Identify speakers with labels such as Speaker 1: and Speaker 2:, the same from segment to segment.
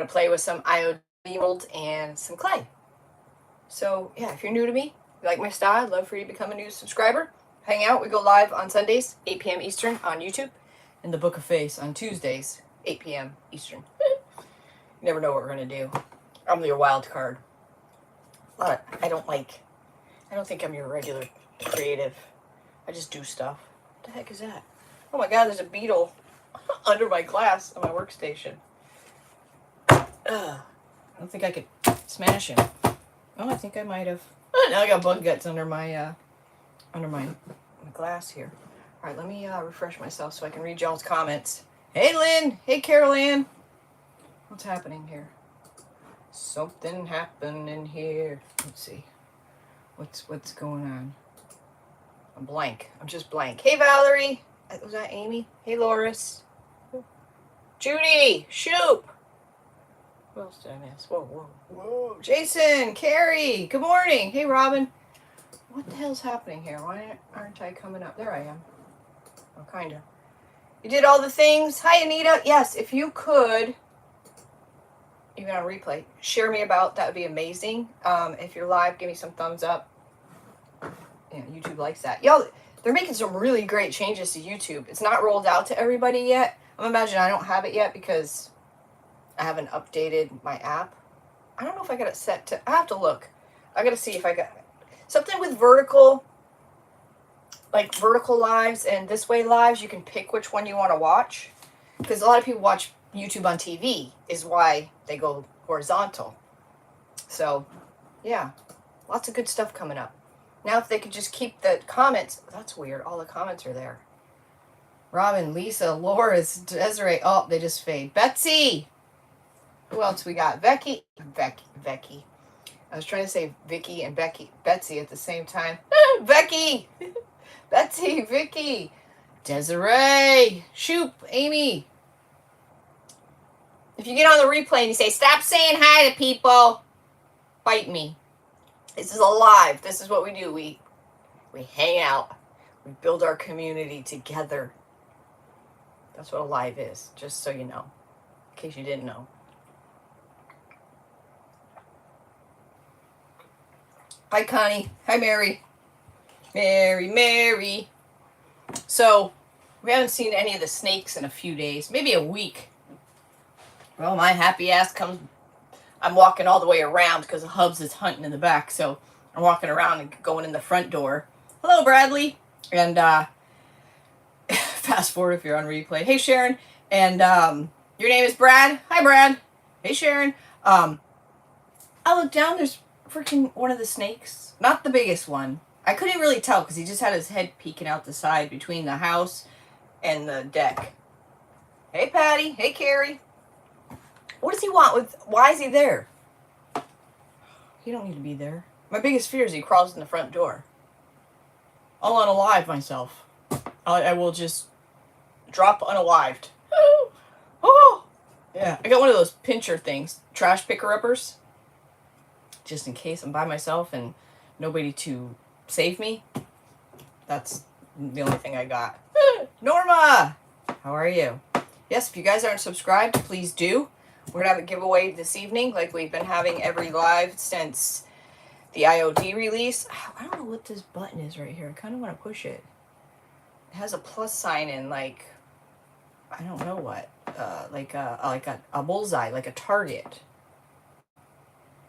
Speaker 1: to play with some IOD mold and some clay. So yeah, if you're new to me, you like my style, I'd love for you to become a new subscriber. Hang out. We go live on Sundays, 8 p.m. Eastern on YouTube, and the Book of Face on Tuesdays, 8 p.m. Eastern. You never know what we're gonna do. I'm your wild card. I don't think I'm your regular creative. I just do stuff. What the heck is that? Oh my god, there's a beetle under my glass on my workstation. I don't think I could smash him. Oh, I think I might have. Now I got bug guts under my glass here. All right, let me refresh myself so I can read y'all's comments. Hey, Lynn. Hey, Carol Ann. What's happening here? Something happening here. Let's see. What's going on? I'm blank. I'm just blank. Hey, Valerie. Was that Amy? Hey, Loris. Judy. Shoop. What else did I miss? Whoa. Jason. Carrie. Good morning. Hey, Robin. What the hell's happening here? Why aren't I coming up? There I am. Oh, kind of. You did all the things. Hi, Anita. Yes, if you could, even on replay, share me about, that would be amazing. If you're live, give me some thumbs up. Yeah, YouTube likes that. Y'all, they're making some really great changes to YouTube. It's not rolled out to everybody yet. I'm imagining I don't have it yet because I haven't updated my app. I don't know if I got it set to... I have to look. I got to see if I got... Something with vertical, like vertical lives and this way lives, you can pick which one you want to watch. Because a lot of people watch YouTube on TV is why they go horizontal. So, yeah, lots of good stuff coming up. Now if they could just keep the comments, that's weird, all the comments are there. Robin, Lisa, Loris, Desiree, oh, they just fade. Betsy! Who else we got? Becky. I was trying to say Vicky and Betsy at the same time. Becky! Betsy, Vicky, Desiree, Shoop, Amy. If you get on the replay and you say, stop saying hi to people, bite me. This is a live. This is what we do. We hang out. We build our community together. That's what a live is, just so you know, in case you didn't know. Hi, Connie. Hi, Mary. Mary. So, we haven't seen any of the snakes in a few days, maybe a week. Well, my happy ass comes... I'm walking all the way around because Hubs is hunting in the back, so I'm walking around and going in the front door. Hello, Bradley. And, fast forward if you're on replay. Hey, Sharon. And, your name is Brad. Hi, Brad. Hey, Sharon. I look down, there's freaking one of the snakes. Not the biggest one. I couldn't really tell because he just had his head peeking out the side between the house and the deck. Hey, Patty. Hey, Carrie. What does he want with... Why is he there? He don't need to be there. My biggest fear is he crawls in the front door. I'll unalive myself. I will just drop unalived. Oh! Yeah, I got one of those pincher things. Trash picker-uppers. Just in case I'm by myself and nobody to save me. That's the only thing I got. Norma! How are you? Yes, if you guys aren't subscribed, please do. We're going to have a giveaway this evening like we've been having every live since the IOD release. I don't know what this button is right here. I kind of want to push it. It has a plus sign in, like, I don't know what. Like a bullseye, like a target.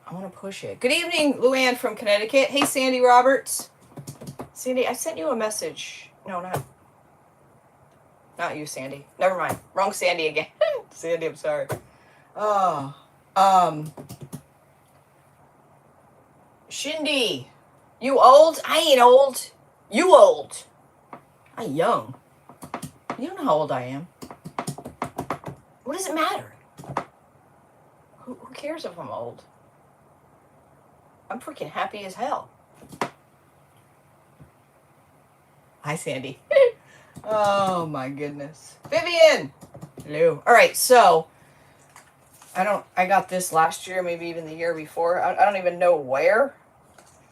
Speaker 1: I want to push it. Good evening, Luann from Connecticut. Hey, Sandy Roberts. Sandy, I sent you a message. No, not you, Sandy. Never mind. Wrong Sandy again. Sandy, I'm sorry. Oh, Shindy, you old? I ain't old. You old. I'm young. You don't know how old I am. What does it matter? Who cares if I'm old? I'm freaking happy as hell. Hi, Sandy. Oh, my goodness. Vivian! Hello. All right, so... I got this last year, maybe even the year before. I don't even know where.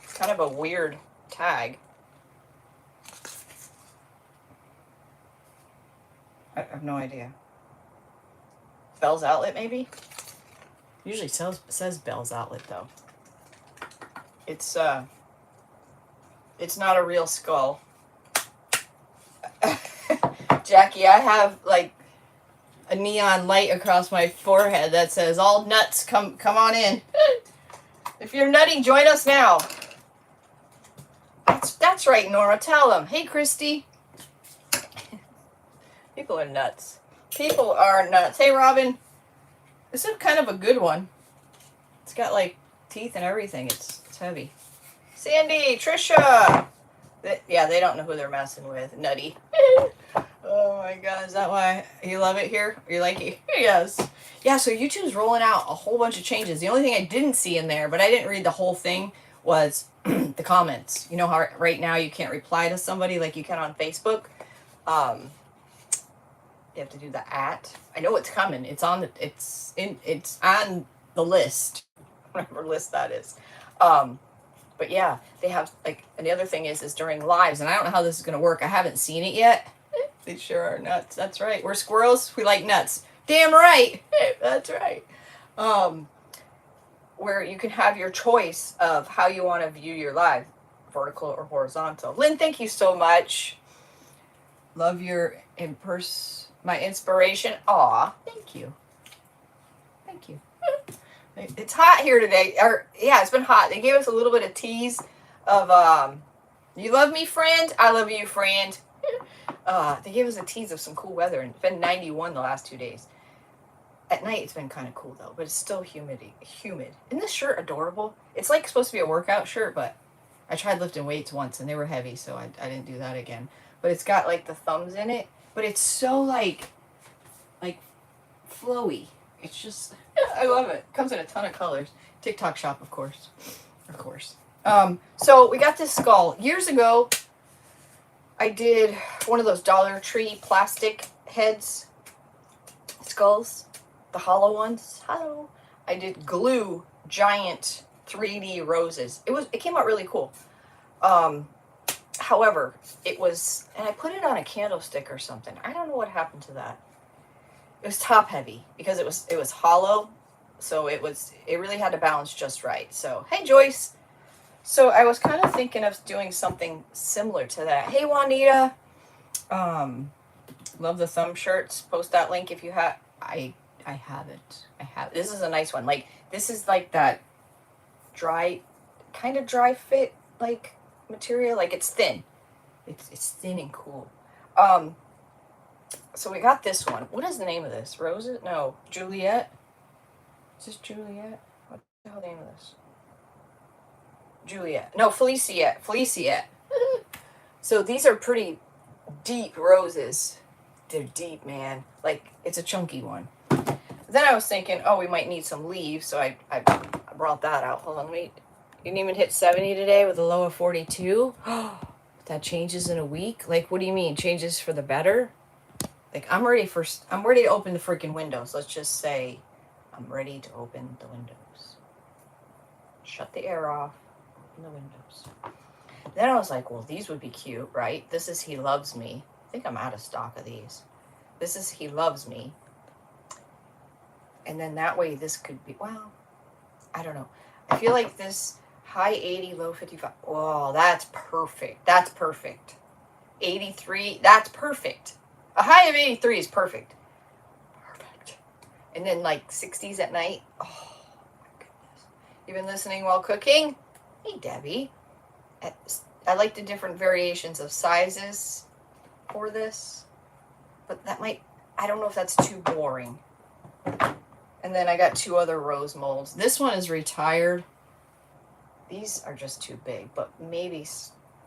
Speaker 1: It's kind of a weird tag. I have no idea. Bell's Outlet, maybe? Usually says Bell's Outlet though. It's not a real skull. Jackie, I have like a neon light across my forehead that says all nuts come on in. If you're nutty, join us now. That's right, Norma. Tell them. Hey, Christy. People are nuts. People are nuts. Hey, Robin. This is kind of a good one. It's got like teeth and everything. It's heavy. Sandy, Trisha. Yeah, they don't know who they're messing with. Nutty. Oh my God, is that why you love it here? You like it? Yes. Yeah, so YouTube's rolling out a whole bunch of changes. The only thing I didn't see in there, but I didn't read the whole thing, was the comments. You know how right now you can't reply to somebody like you can on Facebook? You have to do the @. I know it's coming. It's on the list. Whatever list that is. But yeah, they have like, and the other thing is during lives, and I don't know how this is gonna work. I haven't seen it yet. They sure are nuts. That's right. We're squirrels. We like nuts. Damn right. That's right. Where you can have your choice of how you want to view your live, vertical or horizontal. Lynn, thank you so much. Love your my inspiration. Aw, thank you. Thank you. It's hot here today. Yeah, it's been hot. They gave us a little bit of tease of you love me, friend. I love you, friend. They gave us a tease of some cool weather, and it's been 91 the last 2 days. At night, it's been kind of cool though, but it's still humid. Isn't this shirt adorable? It's like supposed to be a workout shirt, but I tried lifting weights once and they were heavy, so I didn't do that again. But it's got like the thumbs in it, but it's so like flowy. It's just, I love it. It comes in a ton of colors. TikTok shop, of course. So we got this skull. Years ago, I did one of those Dollar Tree plastic heads, skulls, the hollow ones. Hello. I did glue giant 3D roses. It came out really cool. However, it was, and I put it on a candlestick or something. I don't know what happened to that. It was top heavy because it was hollow, so it really had to balance just right. So hey, Joyce. So I was kind of thinking of doing something similar to that. Hey, Juanita. Love the thumb shirts. Post that link if you have. I have it. This is a nice one. Like, this is like that dry fit like material. Like, it's thin. It's thin and cool. So we got this one. What is the name of this? Roses? No, Juliet. Is this Juliet? What's the hell name of this? Juliet. No, Feliciet. So these are pretty deep roses. They're deep, man. Like, it's a chunky one. Then I was thinking, oh, we might need some leaves, so I brought that out. Hold on, wait. You didn't even hit 70 today with a low of 42? That changes in a week? Like, what do you mean? Changes for the better? Like, I'm ready to open the freaking windows. Let's just say I'm ready to open the windows. Shut the air off. Open the windows. Then I was like, well, these would be cute, right? This is He Loves Me. I think I'm out of stock of these. This is He Loves Me. And then that way this could be, well, I don't know. I feel like this high 80, low 55. Oh, that's perfect. 83, that's perfect. A high of 83 is perfect. And then like 60s at night. Oh, my goodness. You've been listening while cooking? Hey, Debbie. I like the different variations of sizes for this. But that might, I don't know if that's too boring. And then I got 2 other rose molds. This one is retired. These are just too big, but maybe,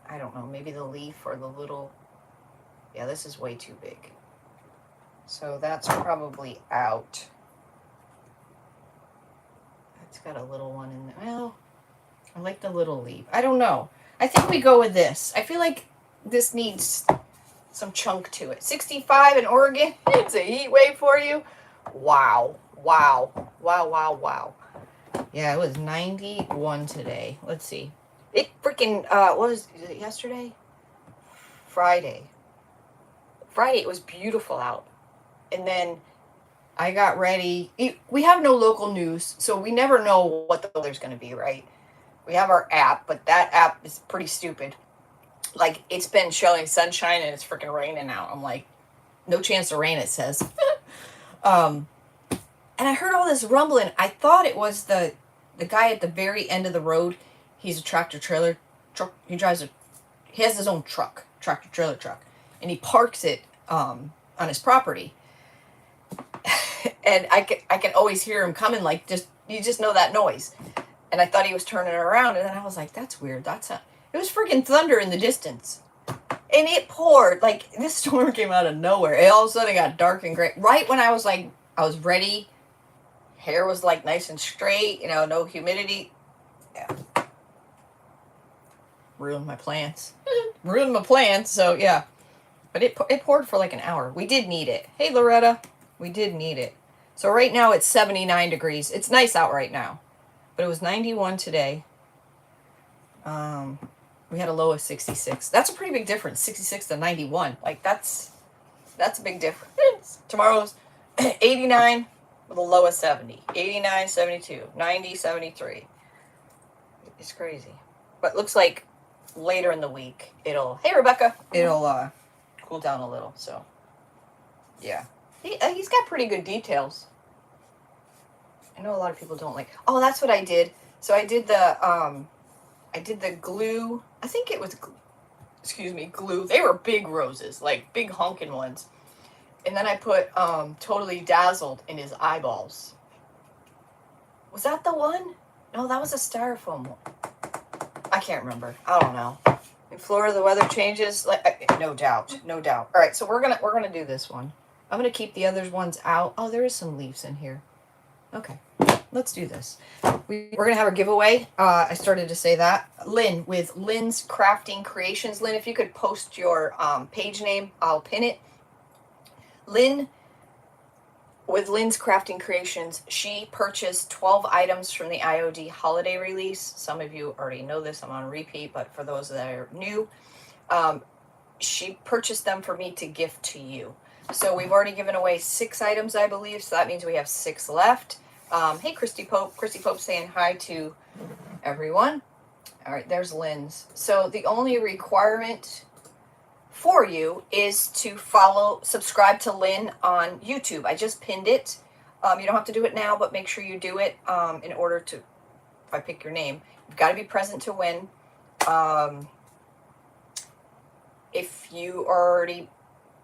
Speaker 1: I don't know, maybe the leaf or the little, yeah, this is way too big. So that's probably out. It's got a little one in there. Well, I like the little leaf. I don't know. I think we go with this. I feel like this needs some chunk to it. 65 in Oregon. It's a heat wave for you. Wow. Yeah, it was 91 today. Let's see. It freaking, what was it yesterday? Friday, it was beautiful out. And then I got ready. We have no local news, so we never know what the weather's going to be, right? We have our app, but that app is pretty stupid. Like, it's been showing sunshine and it's freaking raining out. I'm like, no chance of rain, it says. um, and I heard all this rumbling. I thought it was the guy at the very end of the road. He's a tractor trailer truck. He has his own truck, tractor trailer truck, and he parks it on his property. And I can always hear him coming, like, you just know that noise. And I thought he was turning around, and then I was like, that's weird. It was freaking thunder in the distance. And it poured. Like, this storm came out of nowhere. It all of a sudden got dark and gray. Right when I was like, I was ready. Hair was like nice and straight, no humidity. Yeah. Ruined my plans. Ruined my plans, so yeah. But it poured for like an hour. We did need it. Hey, Loretta. We did need it. So right now it's 79 degrees. It's nice out right now. But it was 91 today. We had a low of 66. That's a pretty big difference, 66 to 91. Like, that's a big difference. Tomorrow's 89 with a low of 70. 89, 72, 90, 73. It's crazy. But looks like later in the week, hey, Rebecca, it'll cool down a little, so yeah. He's got pretty good details. I know a lot of people don't like. Oh, that's what I did. So I did the glue. I think it was, glue. They were big roses, like big honking ones. And then I put Totally Dazzled in his eyeballs. Was that the one? No, that was a styrofoam one. I can't remember. I don't know. In Florida, the weather changes. No doubt. All right, so we're gonna do this one. I'm gonna keep the other ones out. Oh, there is some leaves in here. Okay, let's do this. We're gonna have our giveaway. I started to say that. Lynn with Lynn's Crafting Creations. Lynn, if you could post your page name, I'll pin it. Lynn with Lynn's Crafting Creations. She purchased 12 items from the IOD holiday release. Some of you already know this. I'm on repeat, but for those that are new, she purchased them for me to gift to you. So we've already given away 6 items, I believe. So that means we have 6 left. Hey, Christy Pope. Christy Pope saying hi to everyone. All right, there's Lynn's. So the only requirement for you is to subscribe to Lynn on YouTube. I just pinned it. You don't have to do it now, but make sure you do it in order to, if I pick your name, you've got to be present to win. If you already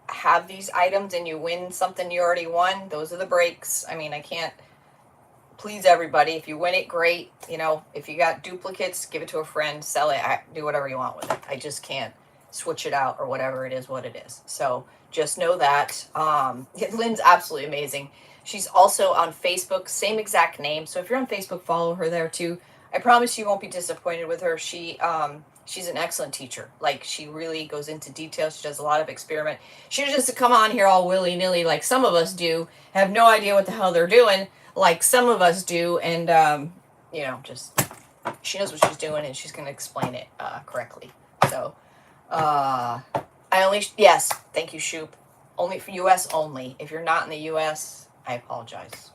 Speaker 1: have these items and you win something you already won, those are the breaks. I mean, I can't please everybody. If you win it, great. If you got duplicates, give it to a friend, sell it, do whatever you want with it. I just can't switch it out or whatever it is, what it is. So just know that. Lynn's absolutely amazing. She's also on Facebook, same exact name. So if you're on Facebook, follow her there too. I promise you won't be disappointed with her. She's an excellent teacher. Like, she really goes into detail. She does a lot of experiment. She doesn't come on here all willy-nilly like some of us do, have no idea what the hell they're doing like some of us do, and just she knows what she's doing and she's going to explain it correctly. So yes, thank you, Shoop. Only for US only. If you're not in the US, I apologize.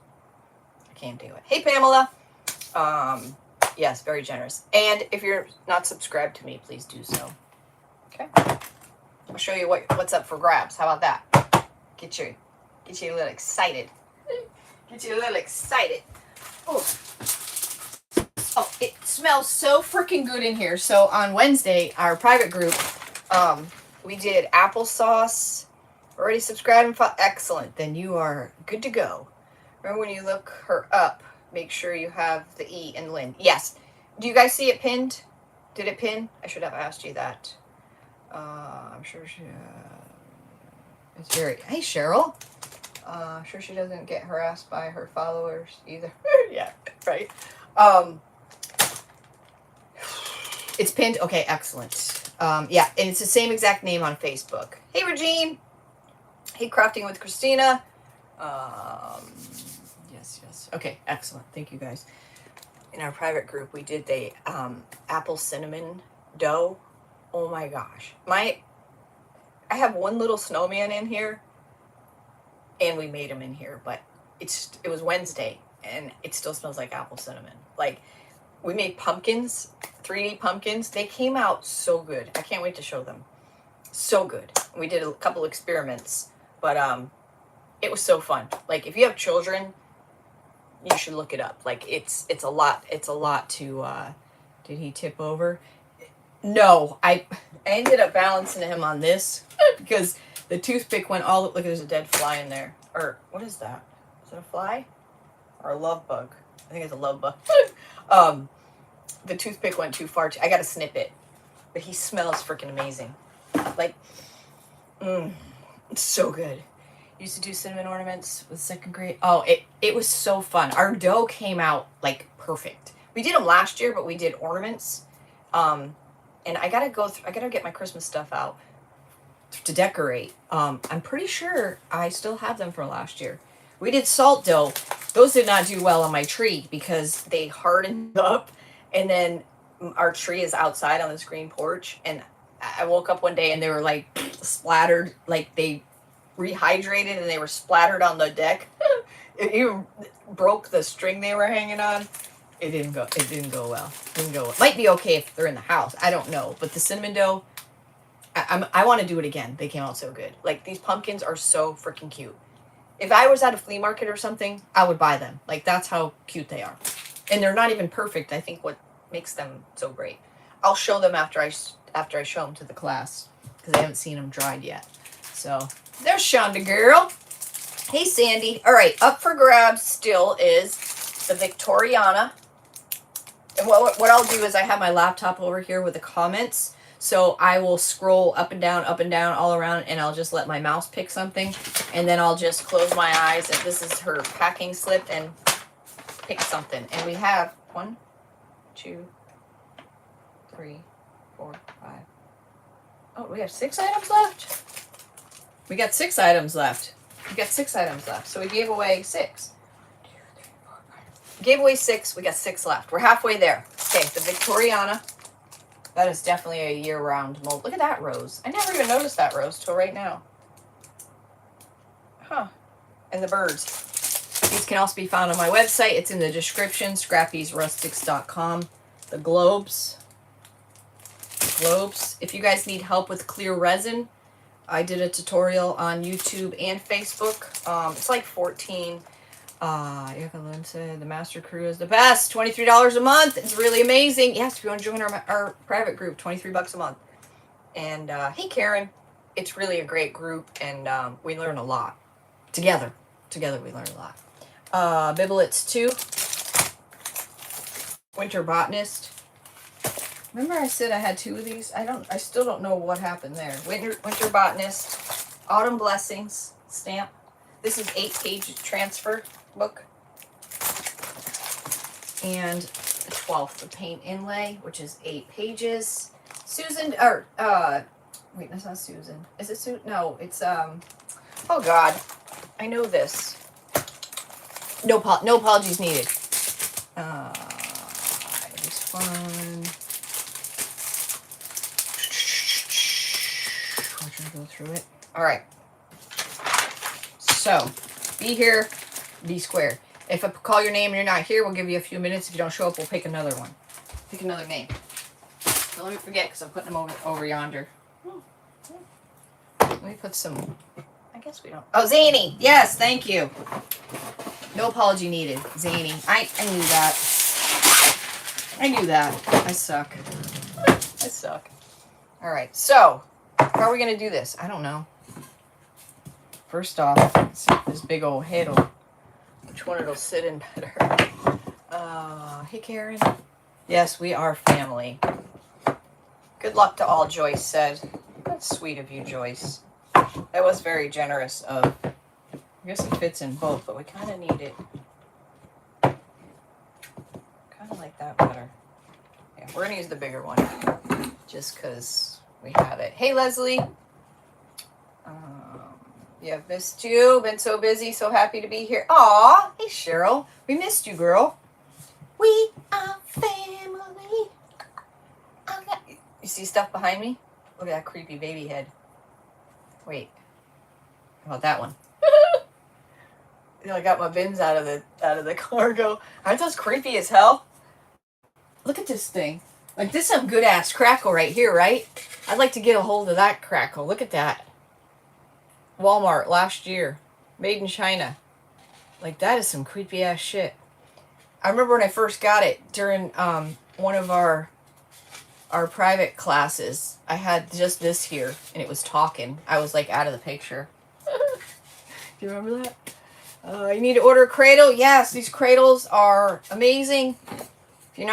Speaker 1: I can't do it. Hey, Pamela. Yes, very generous. And if you're not subscribed to me, please do so. Okay. I'll show you what's up for grabs. How about that? Get you a little excited. Oh, it smells so freaking good in here. So on Wednesday, our private group, we did applesauce. Already subscribed and follow. Excellent. Then you are good to go. Remember, when you look her up, make sure you have the E in Lynn. Yes. Do you guys see it pinned? Did it pin? I should have asked you that. I'm sure she... it's very... Hey, Cheryl. Sure she doesn't get harassed by her followers either. Yeah, right. It's pinned. Okay, excellent. Yeah, and it's the same exact name on Facebook. Hey, Regine. Hey, Crafting with Christina. Yes. Okay, excellent. Thank you, guys. In our private group, we did the apple cinnamon dough. Oh my gosh. I have one little snowman in here, and we made him in here, but it was Wednesday, and it still smells like apple cinnamon. Like, we made pumpkins, 3D pumpkins. They came out so good. I can't wait to show them. So good. We did a couple experiments, but it was so fun. Like, if you have children, you should look it up. Like, it's a lot to did he tip over? No, I ended up balancing him on this because the toothpick went all, look, there's a dead fly in there. Or what is that? Is it a fly or a love bug? I think it's a love bug. The toothpick went too far. I got to snip it, but he smells freaking amazing. Like, it's so good. Used to do cinnamon ornaments with 2nd grade. Oh, it was so fun. Our dough came out like perfect. We did them last year, but we did ornaments. And I gotta I gotta get my Christmas stuff out to decorate. I'm pretty sure I still have them from last year. We did salt dough. Those did not do well on my tree because they hardened up, and then our tree is outside on this green porch, and I woke up one day and they were like splattered, like they rehydrated and they were splattered on the deck. It even broke the string they were hanging on. It didn't go well. It might be okay if they're in the house. I don't know. But the cinnamon dough, I want to do it again. They came out so good. Like, these pumpkins are so freaking cute. If I was at a flea market or something, I would buy them. Like, that's how cute they are. And they're not even perfect. I think what makes them so great. I'll show them after I show them to the class, because I haven't seen them dried yet. So there's Shonda girl. Hey, Sandy. All right, up for grabs still is the Victoriana. And what I'll do is I have my laptop over here with the comments. So I will scroll up and down, all around, and I'll just let my mouse pick something. And then I'll just close my eyes. And this is her packing slip, and pick something. And we have 1, 2, 3, 4, 5. Oh, we have 6 items left? We got 6 items left. So we gave away 6. Gave away 6. We got 6 left. We're halfway there. Okay, the Victoriana. That is definitely a year-round mold. Look at that rose. I never even noticed that rose till right now. Huh. And the birds. These can also be found on my website. It's in the description, scrappysrustics.com. The globes. If you guys need help with clear resin, I did a tutorial on YouTube and Facebook. It's like 14. Lynn said the Master Crew is the best. $23 a month. It's really amazing. Yes, if you want to join our private group, $23 a month. And hey, Karen, it's really a great group, and we learn a lot together. Together we learn a lot. Biblets 2. Winter Botanist. Remember I said I had 2 of these? I still don't know what happened there. Winter Botanist. Autumn Blessings stamp. This is 8-page transfer book. And the 12th, the paint inlay, which is 8 pages. Susan, or, wait, that's not Susan. Is it Susan? No, it's, oh God, I know this. No apologies needed. It was fun. I'll try to go through it. All right. So, be here, be square. If I call your name and you're not here, we'll give you a few minutes. If you don't show up, we'll pick another one. Pick another name. Don't let me forget, because I'm putting them over yonder. Let me put some, I guess we don't. Oh, Zany. Yes, thank you. No apology needed, Zany. I knew that. I suck. All right, so how are we going to do this? I don't know. First off, let's see if this big old head will, which one it'll sit in better. Hey, Karen. Yes, we are family. Good luck to all, Joyce said. That's sweet of you, Joyce. That was very generous of, I guess it fits in both, but we kind of need it. Kind of like that better. Yeah, we're going to use the bigger one just because we have it. Hey, Leslie. Yeah, missed you. Been so busy. So happy to be here. Aw, hey, Cheryl. We missed you, girl. We are family. You see stuff behind me? Look at that creepy baby head. Wait. How about that one? You know, I got my bins out of the cargo. Aren't those creepy as hell? Look at this thing. Like, this is some good ass crackle right here, right? I'd like to get a hold of that crackle. Look at that. Walmart last year. Made in China. Like, that is some creepy ass shit. I remember when I first got it during one of our private classes. I had just this here, and it was talking. I was like out of the picture. Do you remember that? You need to order a cradle. Yes, these cradles are amazing. If you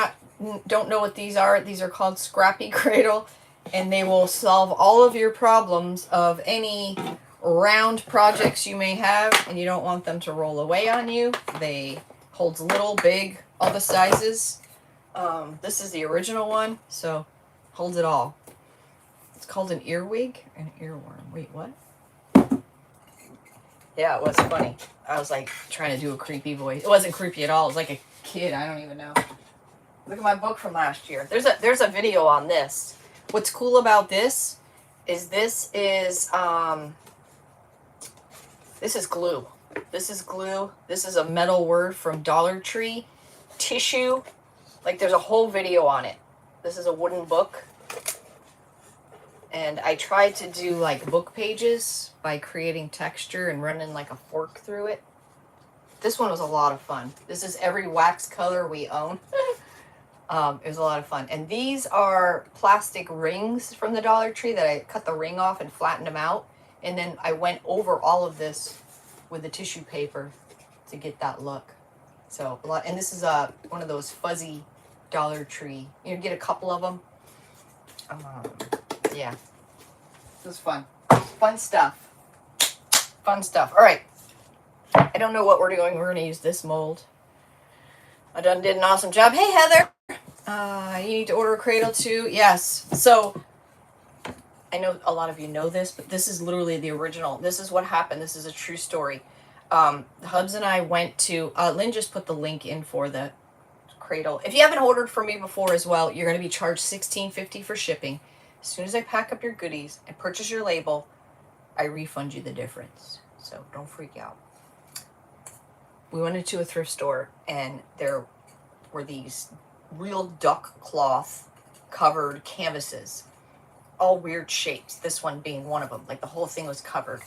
Speaker 1: don't know what these are called Scrappy cradle, and they will solve all of your problems of any round projects you may have, and you don't want them to roll away on you. They holds little, big, all the sizes. This is the original one, so holds it all. It's called an earwig, an earworm. Wait, what? Yeah, it was funny. I was like trying to do a creepy voice. It wasn't creepy at all. It was like a kid. I don't even know. Look at my book from last year. There's a video on this. What's cool about this is this is glue. This is glue. This is a metal word from Dollar Tree. Tissue. Like, there's a whole video on it. This is a wooden book. And I tried to do like book pages by creating texture and running like a fork through it. This one was a lot of fun. This is every wax color we own. It was a lot of fun. And these are plastic rings from the Dollar Tree that I cut the ring off and flattened them out. And then I went over all of this with the tissue paper to get that look. So a lot, and this is one of those fuzzy Dollar Tree. You get a couple of them. Yeah, it was fun. Fun stuff. Fun stuff. All right. I don't know what we're doing. We're going to use this mold. I did an awesome job. Hey, Heather. You need to order a cradle too. Yes. So I know a lot of you know this, but this is literally the original. This is what happened. This is a true story. Hubs and I went to, Lynn just put the link in for the cradle. If you haven't ordered from me before as well, you're going to be charged $16.50 for shipping. As soon as I pack up your goodies and purchase your label, I refund you the difference. So don't freak out. We went into a thrift store and there were these real duck cloth covered canvases, all weird shapes. This one being one of them. Like the whole thing was covered.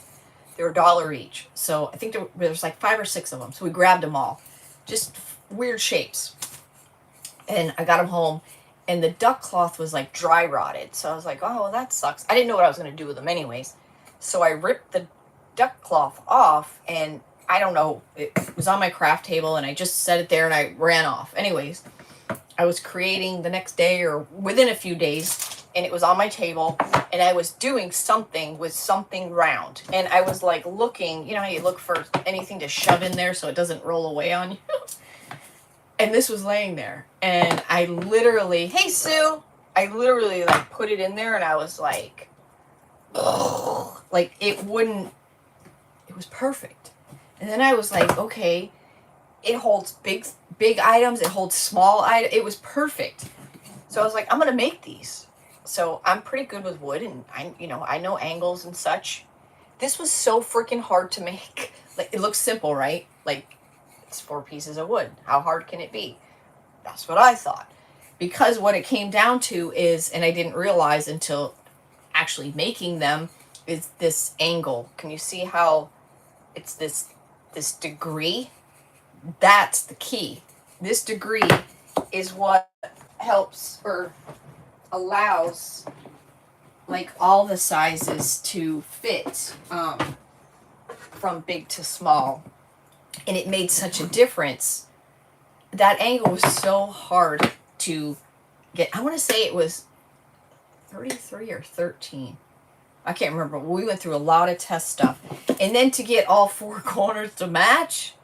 Speaker 1: They were $1 each. So I think there's like 5 or 6 of them. So we grabbed them all. Just weird shapes. And I got them home. And the duck cloth was like dry rotted. So I was like, oh, well, that sucks. I didn't know what I was going to do with them anyways. So I ripped the duck cloth off. And I don't know. It was on my craft table. And I just set it there and I ran off. Anyways, I was creating the next day or within a few days. And it was on my table. And I was doing something with something round. And I was like looking. You know how you look for anything to shove in there so it doesn't roll away on you? And this was laying there. And I literally, hey, Sue. I literally like put it in there and I was like, ugh. Like it wouldn't, it was perfect. And then I was like, okay, it holds big items. It holds small items. It was perfect. So I was like, I'm going to make these. So I'm pretty good with wood and I know angles and such. This was so freaking hard to make. Like it looks simple, right? Like it's 4 pieces of wood. How hard can it be? That's what I thought. Because what it came down to is, and I didn't realize until actually making them, is this angle. Can you see how it's this degree? That's the key. This degree is what helps or allows like all the sizes to fit from big to small. And it made such a difference. That angle was so hard to get. I want to say it was 33 or 13. I can't remember. We went through a lot of test stuff. And then to get all 4 corners to match,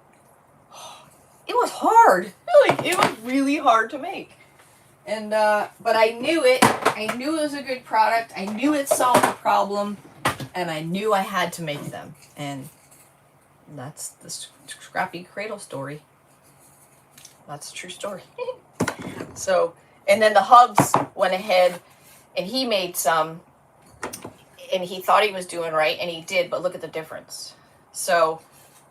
Speaker 1: it was hard. Like, it was really hard to make. And, but I knew it. I knew it was a good product. I knew it solved the problem. And I knew I had to make them. And that's the Scrappy cradle story. That's a true story. So, and then the Hubs went ahead and he made some and he thought he was doing right and he did, but look at the difference. So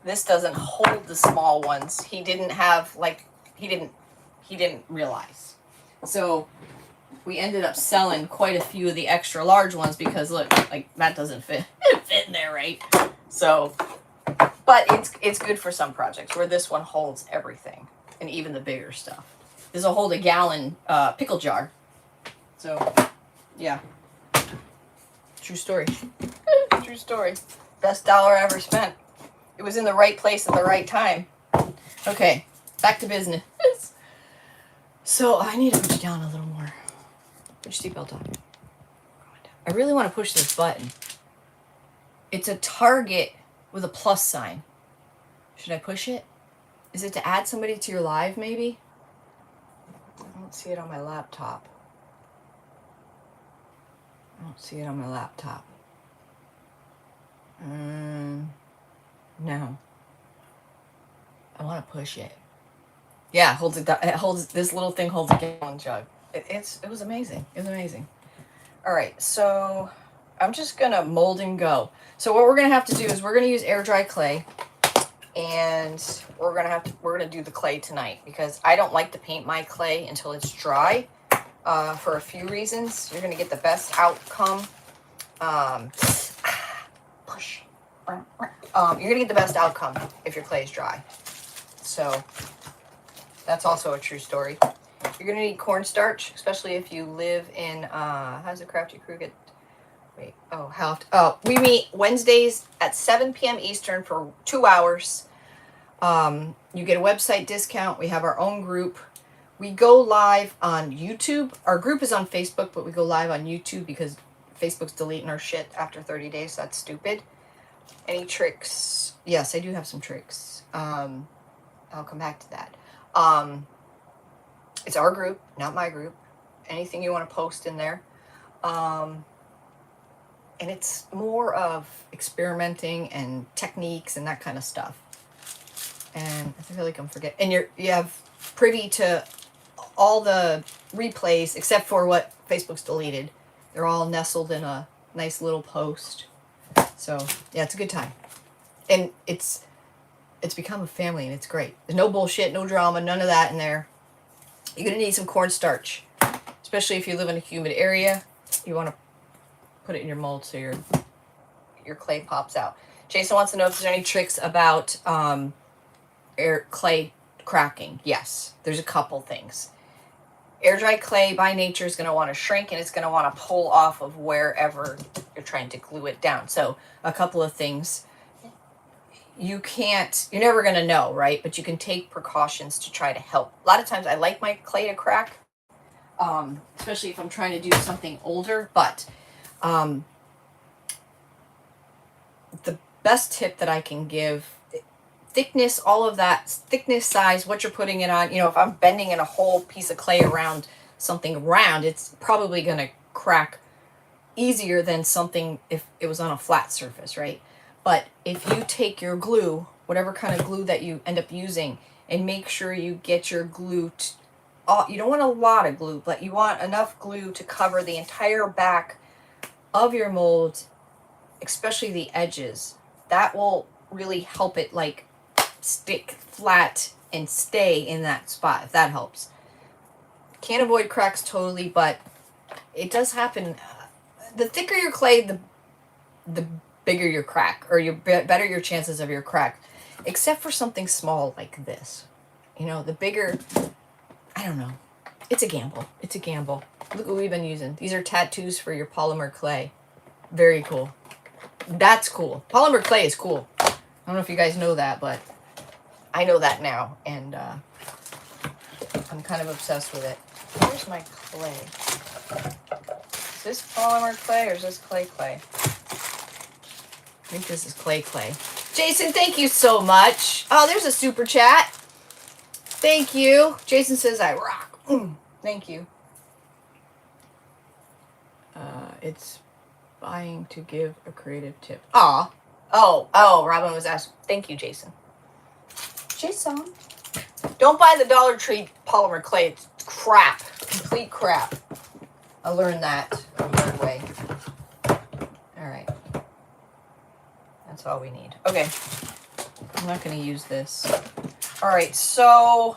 Speaker 1: this doesn't hold the small ones. He didn't have, like, he didn't realize. So we ended up selling quite a few of the extra large ones because look, like that doesn't fit in there, right? So, but it's good for some projects where this one holds everything and even the bigger stuff. This will hold a gallon pickle jar. So, yeah. True story. True story. Best dollar I ever spent. It was in the right place at the right time. Okay, back to business. So I need to put you down a little more. Put your seatbelt on. I really want to push this button. It's a target with a plus sign. Should I push it? Is it to add somebody to your live, maybe? I don't see it on my laptop. I don't see it on my laptop. No. I want to push it. Yeah, it holds this little thing holds a gallon jug. It was amazing. It was amazing. All right, so I'm just gonna mold and go. So what we're gonna have to do is we're gonna use air dry clay, and we're gonna do the clay tonight because I don't like to paint my clay until it's dry. For a few reasons. You're gonna get the best outcome. Push. You're gonna get the best outcome if your clay is dry. So that's also a true story. You're gonna need cornstarch, especially if you live in how's the Crafty Crew get? Wait, we meet Wednesdays at 7 p.m. Eastern for 2 hours. You get a website discount. We have our own group. We go live on YouTube. Our group is on Facebook, but we go live on YouTube because Facebook's deleting our shit after 30 days. So that's stupid. Any tricks? Yes, I do have some tricks. I'll come back to that. It's our group, not my group. Anything you want to post in there. And it's more of experimenting and techniques and that kind of stuff. And I feel like I'm forgetting. And you have privy to all the replays except for what Facebook's deleted. They're all nestled in a nice little post. So yeah, it's a good time. And it's become a family and it's great. There's no bullshit, no drama, none of that in there. You're going to need some cornstarch, especially if you live in a humid area. You want to put it in your mold so your clay pops out. Jason wants to know if there's any tricks about clay cracking. Yes, there's a couple things. Air dry clay by nature is going to want to shrink and it's going to want to pull off of wherever you're trying to glue it down. So a couple of things. You're never going to know, right? But you can take precautions to try to help. A lot of times I like my clay to crack, especially if I'm trying to do something older. But the best tip that I can give, thickness, all of that, thickness, size, what you're putting it on. You know, if I'm bending in a whole piece of clay around something round, it's probably going to crack easier than something if it was on a flat surface, right? But if you take your glue, whatever kind of glue that you end up using, and make sure you get your glue, you don't want a lot of glue, but you want enough glue to cover the entire back of your mold, especially the edges. That will really help it like stick flat and stay in that spot, if that helps. Can't avoid cracks totally, but it does happen. The thicker your clay, the bigger your crack, or better your chances of your crack, except for something small like this. You know, the bigger, I don't know. It's a gamble. It's a gamble. Look what we've been using. These are tattoos for your polymer clay. Very cool. That's cool. Polymer clay is cool. I don't know if you guys know that, but I know that now, and I'm kind of obsessed with it. Where's my clay? Is this polymer clay or is this clay? I think this is clay. Jason, thank you so much. Oh, there's a super chat. Thank you. Jason says I rock. Thank you. It's buying to give a creative tip. Aw. Oh, Robin was asking. Thank you, Jason. Jason. Don't buy the Dollar Tree polymer clay. It's crap. Complete crap. I learned that the hard way. All right. That's all we need. Okay. I'm not going to use this. All right, so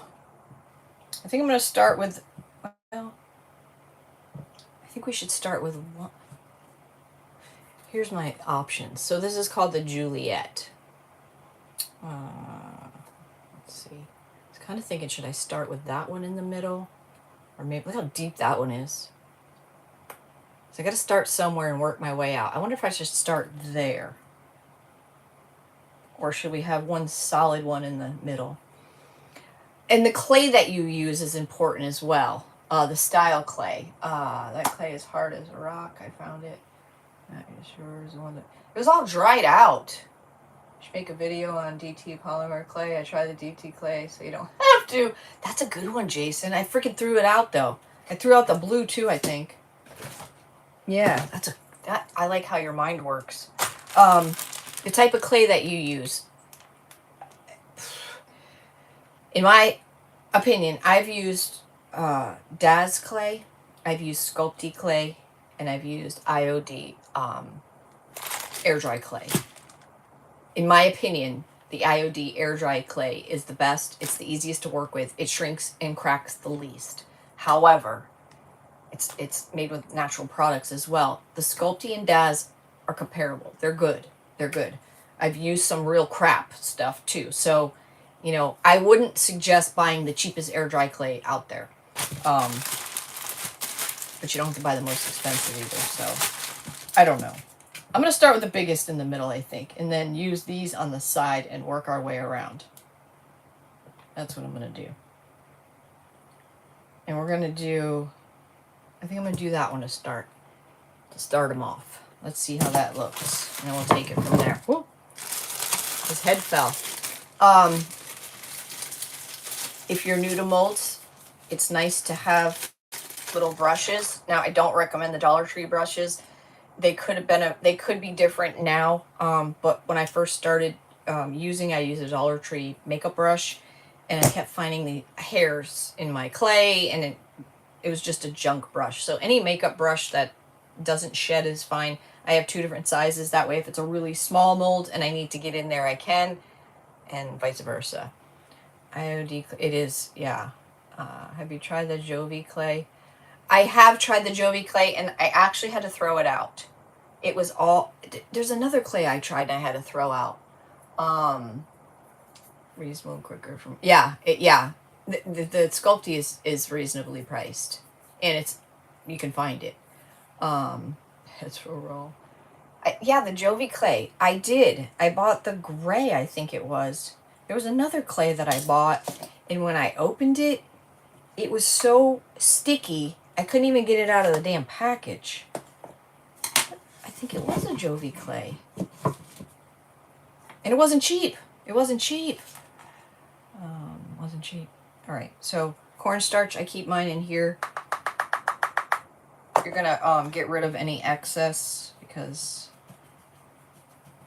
Speaker 1: I think I'm going to start with, well, I think we should start with one. Here's my options. So this is called the Juliet. Let's see. I was kind of thinking, should I start with that one in the middle? Or maybe, look how deep that one is. So I got to start somewhere and work my way out. I wonder if I should start there. Or should we have one solid one in the middle? And the clay that you use is important as well. The style clay. That clay is hard as a rock. I found it. That is sure is one that... It was all dried out. I should make a video on DT polymer clay. I tried the DT clay, so you don't have to. That's a good one, Jason. I freaking threw it out, though. I threw out the blue, too, I think. Yeah, I like how your mind works. The type of clay that you use. In my opinion, I've used Daz clay, I've used Sculpty clay, and I've used IOD air dry clay. In my opinion, the IOD air dry clay is the best. It's the easiest to work with. It shrinks and cracks the least. However, it's made with natural products as well. The Sculpty and Daz are comparable. They're good. They're good. I've used some real crap stuff too. So, you know, I wouldn't suggest buying the cheapest air dry clay out there. But you don't have to buy the most expensive either. So, I don't know. I'm going to start with the biggest in the middle, I think. And then use these on the side and work our way around. That's what I'm going to do. And we're going to do... I think I'm going to do that one to start them off. Let's see how that looks. And then we'll take it from there. Whoop. His head fell. If you're new to molds, it's nice to have little brushes. Now, I don't recommend the Dollar Tree brushes. They could be different now. But when I first started I used a Dollar Tree makeup brush, and I kept finding the hairs in my clay, and it was just a junk brush. So any makeup brush that doesn't shed is fine. I have 2 different sizes. That way, if it's a really small mold and I need to get in there, I can, and vice versa. IOD, it is, yeah. Have you tried the Jovi clay? I have tried the Jovi clay, and I actually had to throw it out. It was all... There's another clay I tried and I had to throw out. Reasonable quicker from... Yeah, The Sculpty is reasonably priced, and you can find it. It's for roll. Yeah, the Jovi clay. I bought the gray, I think it was. There was another clay that I bought, and when I opened it, it was so sticky, I couldn't even get it out of the damn package. I think it was a Jovi clay. And it wasn't cheap. Wasn't cheap. All right, so cornstarch, I keep mine in here. You're gonna get rid of any excess, because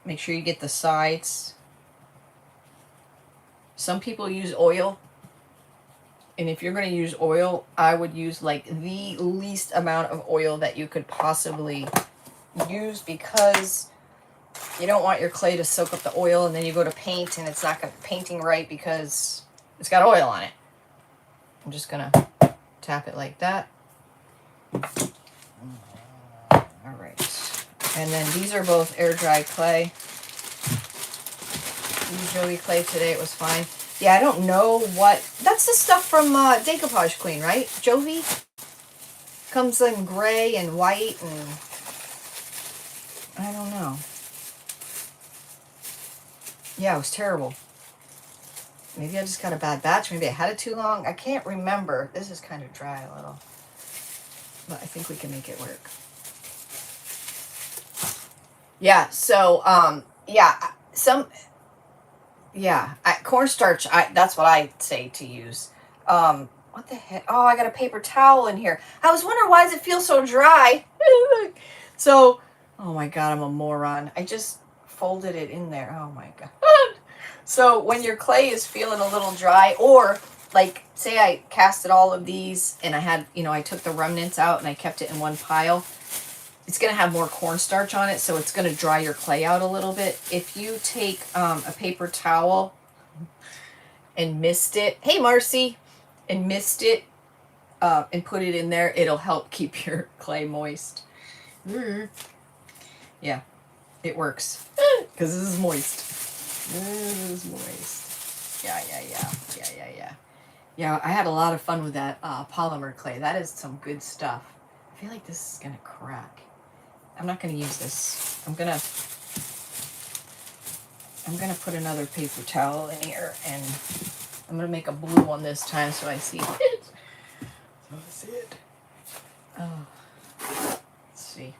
Speaker 1: make sure you get the sides. Some people use oil, and if you're gonna use oil, I would use like the least amount of oil that you could possibly use, because you don't want your clay to soak up the oil, and then you go to paint and it's not painting right because it's got oil on it. I'm just gonna tap it like that. All right. And then these are both air dry clay. Use Jovi clay today, it was fine. Yeah, I don't know what... That's the stuff from Decoupage Queen, right? Jovi? Comes in gray and white and... I don't know. Yeah, it was terrible. Maybe I just got a bad batch. Maybe I had it too long. I can't remember. This is kind of dry a little. But I think we can make it work. Yeah, so, cornstarch, that's what I say to use. What the heck? Oh, I got a paper towel in here. I was wondering, why does it feel so dry? So, oh my God, I'm a moron. I just folded it in there. Oh my God. So when your clay is feeling a little dry, or like, say I casted all of these and I had, I took the remnants out and I kept it in one pile. it's going to have more cornstarch on it, so it's going to dry your clay out a little bit. If you take a paper towel and mist it, hey Marcy, and mist it and put it in there, it'll help keep your clay moist. Yeah, it works because this is moist. This is moist. Yeah. Yeah, I had a lot of fun with that polymer clay. That is some good stuff. I feel like this is gonna crack. I'm not gonna use this. I'm gonna put another paper towel in here, and I'm gonna make a blue one this time so I see it. So I see it. Oh, let's see.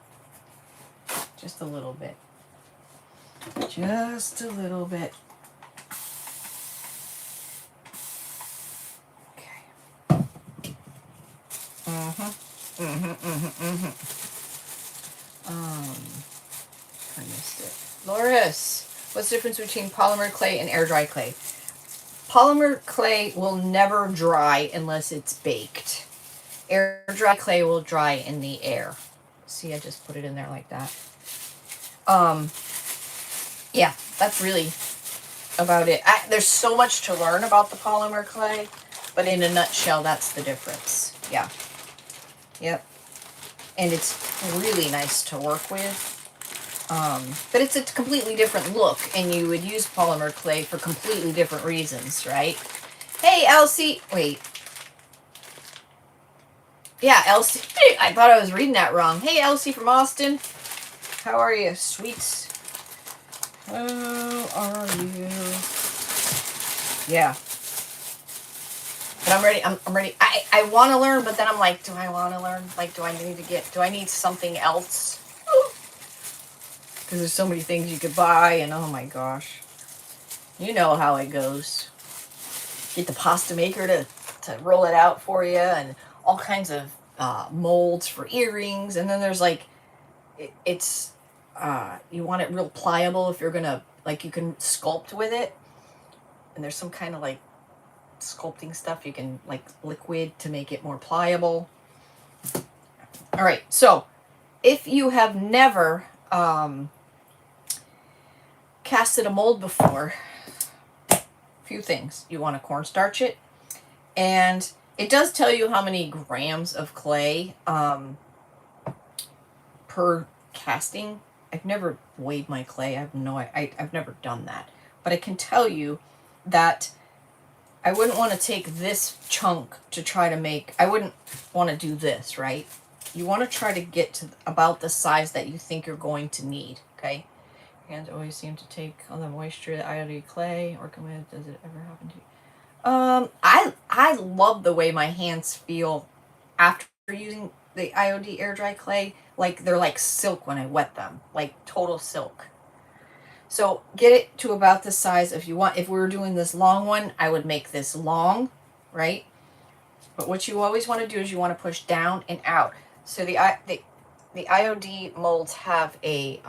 Speaker 1: Just a little bit. Just a little bit. Okay. I missed it. Loris, what's the difference between polymer clay and air dry clay? Polymer clay will never dry unless it's baked. Air dry clay will dry in the air. See, I just put it in there like that. Yeah, that's really about it. There's so much to learn about the polymer clay, but in a nutshell, that's the difference. Yeah. Yep. And it's really nice to work with. But it's a completely different look, and you would use polymer clay for completely different reasons, right? Hey, Elsie. Wait. Yeah, Elsie. I thought I was reading that wrong. Hey, Elsie from Austin. How are you, sweets? How are you? Yeah. But I'm ready. I'm ready. I want to learn, but then I'm like, do I want to learn? Like, do I need something else? Because there's so many things you could buy, and oh my gosh. You know how it goes. Get the pasta maker to roll it out for you, and all kinds of molds for earrings, and then there's like, you want it real pliable if you're gonna, like, you can sculpt with it, and there's some kind of like sculpting stuff you can, like liquid, to make it more pliable. All right, so if you have never casted a mold before, a few things. You want to cornstarch it, and it does tell you how many grams of clay per casting. I've never weighed my clay. I've never done that, but I can tell you that I wouldn't want to take this chunk to try to make. I wouldn't want to do this, right? You want to try to get to about the size that you think you're going to need. Okay. Hands always seem to take all the moisture, the IOD clay, or commit. Does it ever happen to you? I love the way my hands feel after using the IOD air dry clay. Like, they're like silk when I wet them, like total silk. So get it to about the size. If you want, if we were doing this long one, I would make this long, right? But what you always want to do is you want to push down and out. So the IOD molds have a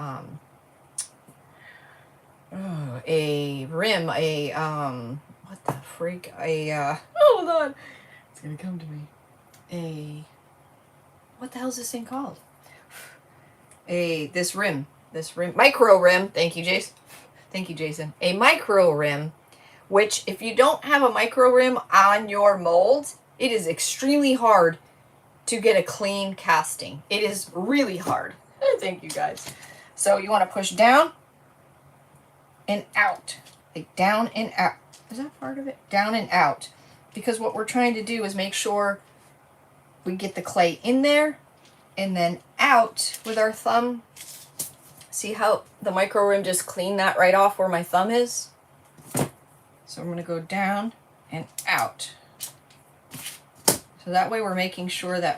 Speaker 1: rim, what the freak, hold on, it's gonna come to me, what the hell is this thing called? This rim, micro rim, thank you, Jason, a micro rim, which if you don't have a micro rim on your mold, it is extremely hard to get a clean casting. It is really hard. Thank you, guys. So you want to push down and out, like down and out. Is that part of it? Down and out. Because what we're trying to do is make sure we get the clay in there and then out with our thumb. See how the micro rim just cleaned that right off where my thumb is? So I'm going to go down and out. So that way we're making sure that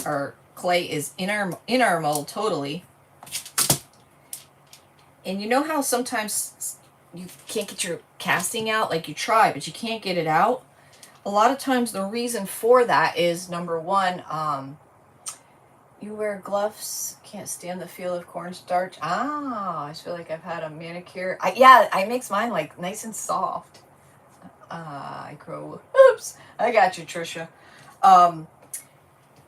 Speaker 1: our clay is in our mold totally. And you know how sometimes you can't get your casting out? Like, you try, but you can't get it out? A lot of times the reason for that is, number one, you wear gloves, can't stand the feel of cornstarch. I just feel like I've had a manicure. I makes mine like nice and soft. Oops, I got you, Trisha.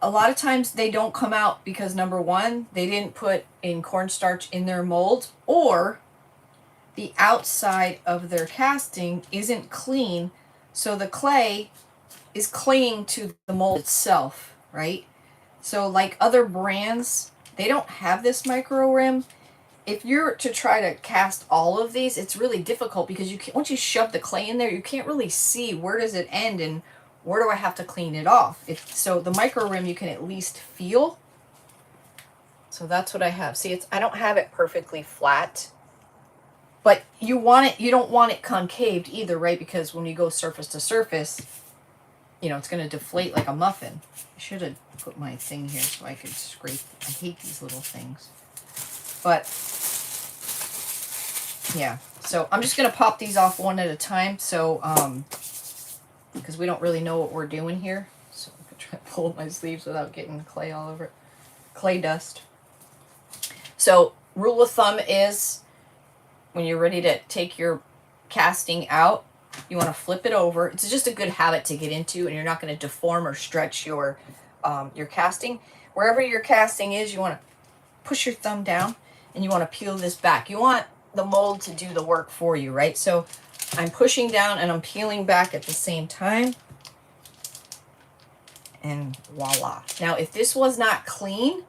Speaker 1: a lot of times they don't come out because number one, they didn't put in cornstarch in their mold, or the outside of their casting isn't clean, so the clay is clinging to the mold itself, right? So like other brands, they don't have this micro rim. If you're to try to cast all of these, it's really difficult because you once you shove the clay in there, you can't really see where does it end and where do I have to clean it off. So the micro rim you can at least feel. So that's what I have. See, I don't have it perfectly flat, but you don't want it concaved either, right? Because when you go surface to surface, you know, it's going to deflate like a muffin. I should have put my thing here so I could scrape. I hate these little things. But, yeah. So I'm just going to pop these off one at a time. So, because we don't really know what we're doing here. So I'm going to try to pull up my sleeves without getting clay all over it. Clay dust. So, rule of thumb is when you're ready to take your casting out, you want to flip it over. It's just a good habit to get into, and you're not going to deform or stretch your casting. Wherever your casting is, you want to push your thumb down, and you want to peel this back. You want the mold to do the work for you, right? So I'm pushing down and I'm peeling back at the same time. And voila. Now, if this was not clean,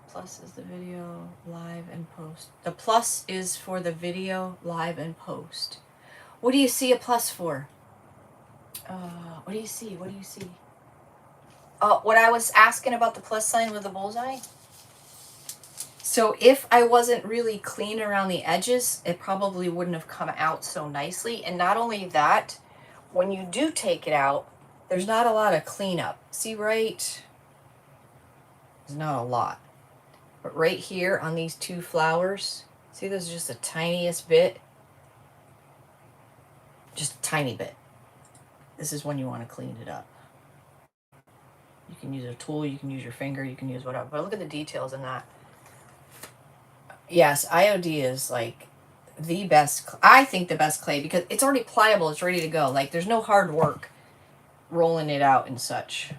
Speaker 1: plus is the video live and post. The plus is for the video live and post. What do you see a plus for? What do you see? What do you see? What I was asking about the plus sign with the bullseye. So if I wasn't really clean around the edges, it probably wouldn't have come out so nicely. And not only that, when you do take it out, there's not a lot of cleanup. See, right? There's not a lot. But right here on these two flowers, see, there's just the tiniest bit. Just a tiny bit. This is when you want to clean it up. You can use a tool, you can use your finger, you can use whatever. But look at the details in that. Yes, IOD is like the best, I think the best clay because it's already pliable, it's ready to go. Like there's no hard work rolling it out and such.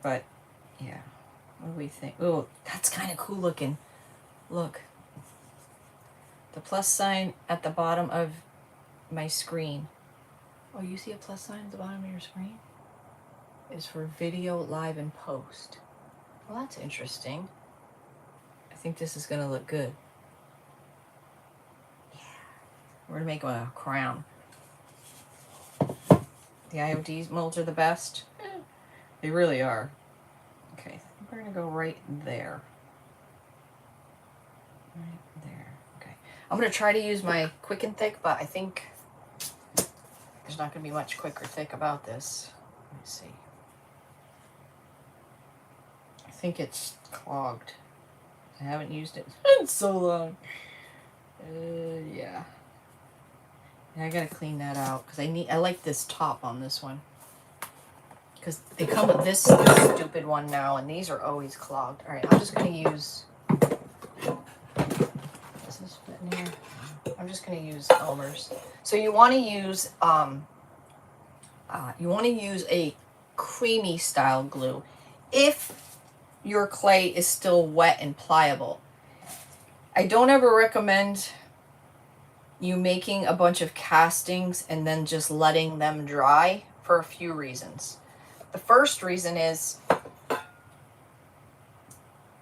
Speaker 1: But yeah, what do we think? Oh, that's kind of cool looking. Look. The plus sign at the bottom of my screen. Oh, you see a plus sign at the bottom of your screen? Is for video live and post. Well, that's interesting. I think this is going to look good. Yeah. We're going to make a crown. The IOD molds are the best. They really are. Okay, we're going to go right there. Right there. Okay. I'm going to try to use my quick and thick, but I think there's not going to be much quick or thick about this. Let me see. I think it's clogged. I haven't used it in so long. Yeah. And I gotta clean that out because I like this top on this one. Because they come with this stupid one now, and these are always clogged. All right, I'm just gonna use. Does this fit in here? I'm just gonna use Elmer's. So you want to use a creamy style glue if your clay is still wet and pliable. I don't ever recommend you making a bunch of castings and then just letting them dry for a few reasons. The first reason is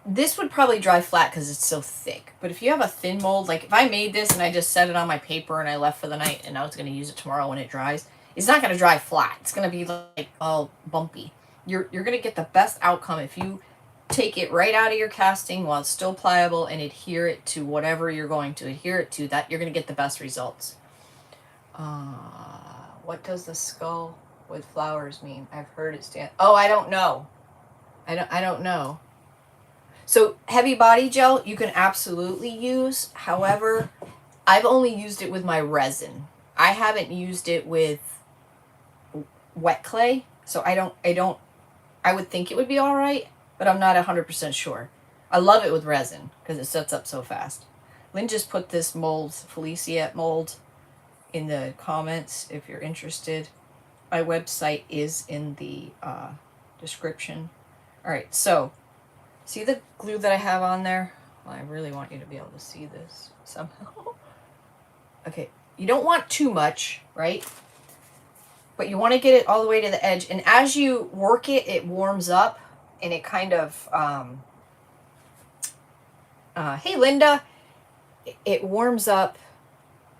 Speaker 1: this would probably dry flat because it's so thick. But if you have a thin mold, like if I made this and I just set it on my paper and I left for the night and I was going to use it tomorrow when it dries, it's not going to dry flat. It's going to be like all bumpy. You're going to get the best outcome if you take it right out of your casting while it's still pliable and adhere it to whatever you're going to adhere it to. That you're going to get the best results. What does the skull with flowers mean? I've heard it stand. Oh, I don't know. I don't know. So heavy body gel you can absolutely use. However, I've only used it with my resin. I haven't used it with wet clay, so I would think it would be all right, but I'm not 100% sure. I love it with resin because it sets up so fast. Lynn just put this mold, Felicia mold, in the comments if you're interested. My website is in the description. All right, so see the glue that I have on there? Well, I really want you to be able to see this somehow. Okay, you don't want too much, right? But you want to get it all the way to the edge. And as you work it, it warms up and it kind of, hey Linda, it warms up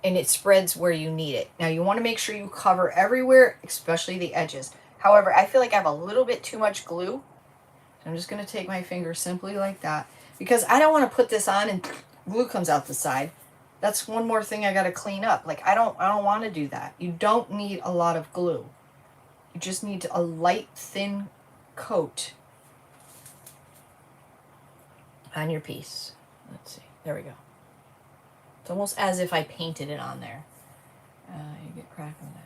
Speaker 1: and it spreads where you need it. Now you want to make sure you cover everywhere, especially the edges. However, I feel like I have a little bit too much glue. I'm just going to take my finger simply like that because I don't want to put this on and glue comes out the side. That's one more thing I got to clean up. Like I don't want to do that. You don't need a lot of glue. You just need a light, thin coat on your piece. Let's see. There we go. It's almost as if I painted it on there. You get crack on that.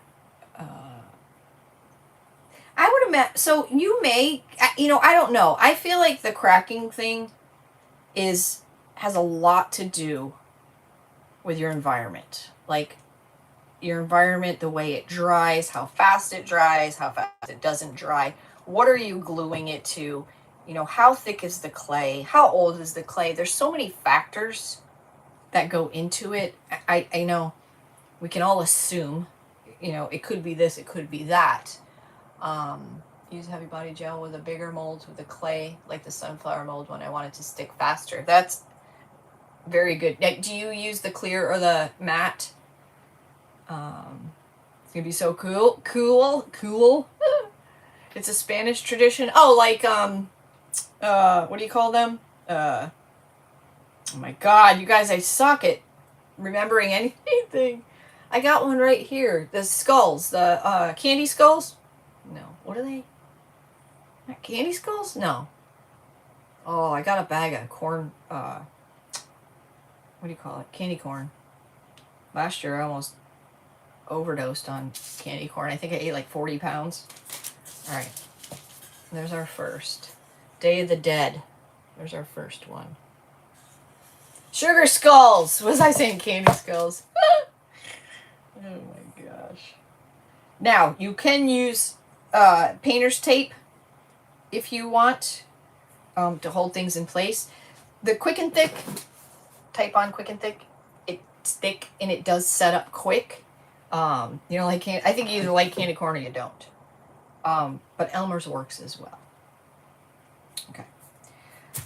Speaker 1: I would imagine, so you may, you know, I don't know. I feel like the cracking thing has a lot to do with your environment. Like your environment, the way it dries, how fast it dries, how fast it doesn't dry. What are you gluing it to? You know, how thick is the clay? How old is the clay? There's so many factors that go into it. I know we can all assume, you know, it could be this, it could be that. Use heavy body gel with a bigger mold with the clay, like the sunflower mold when I want it to stick faster. That's very good. Now, do you use the clear or the matte? It's gonna be so cool. It's a Spanish tradition. Oh, like what do you call them? Oh my God, you guys, I suck at remembering anything. I got one right here. The skulls, the candy skulls. No, what are they? Not candy skulls? No. Oh, I got a bag of corn. What do you call it? Candy corn. Last year I almost overdosed on candy corn. I think I ate like 40 pounds. All right. There's our first. Day of the Dead. There's our first one. Sugar skulls. Was I saying candy skulls? Oh my gosh. Now, you can use painter's tape if you want to hold things in place. The Quick and Thick, type on Quick and Thick, it's thick and it does set up quick. You know, like I think you either like candy corn or you don't. But Elmer's works as well. Okay.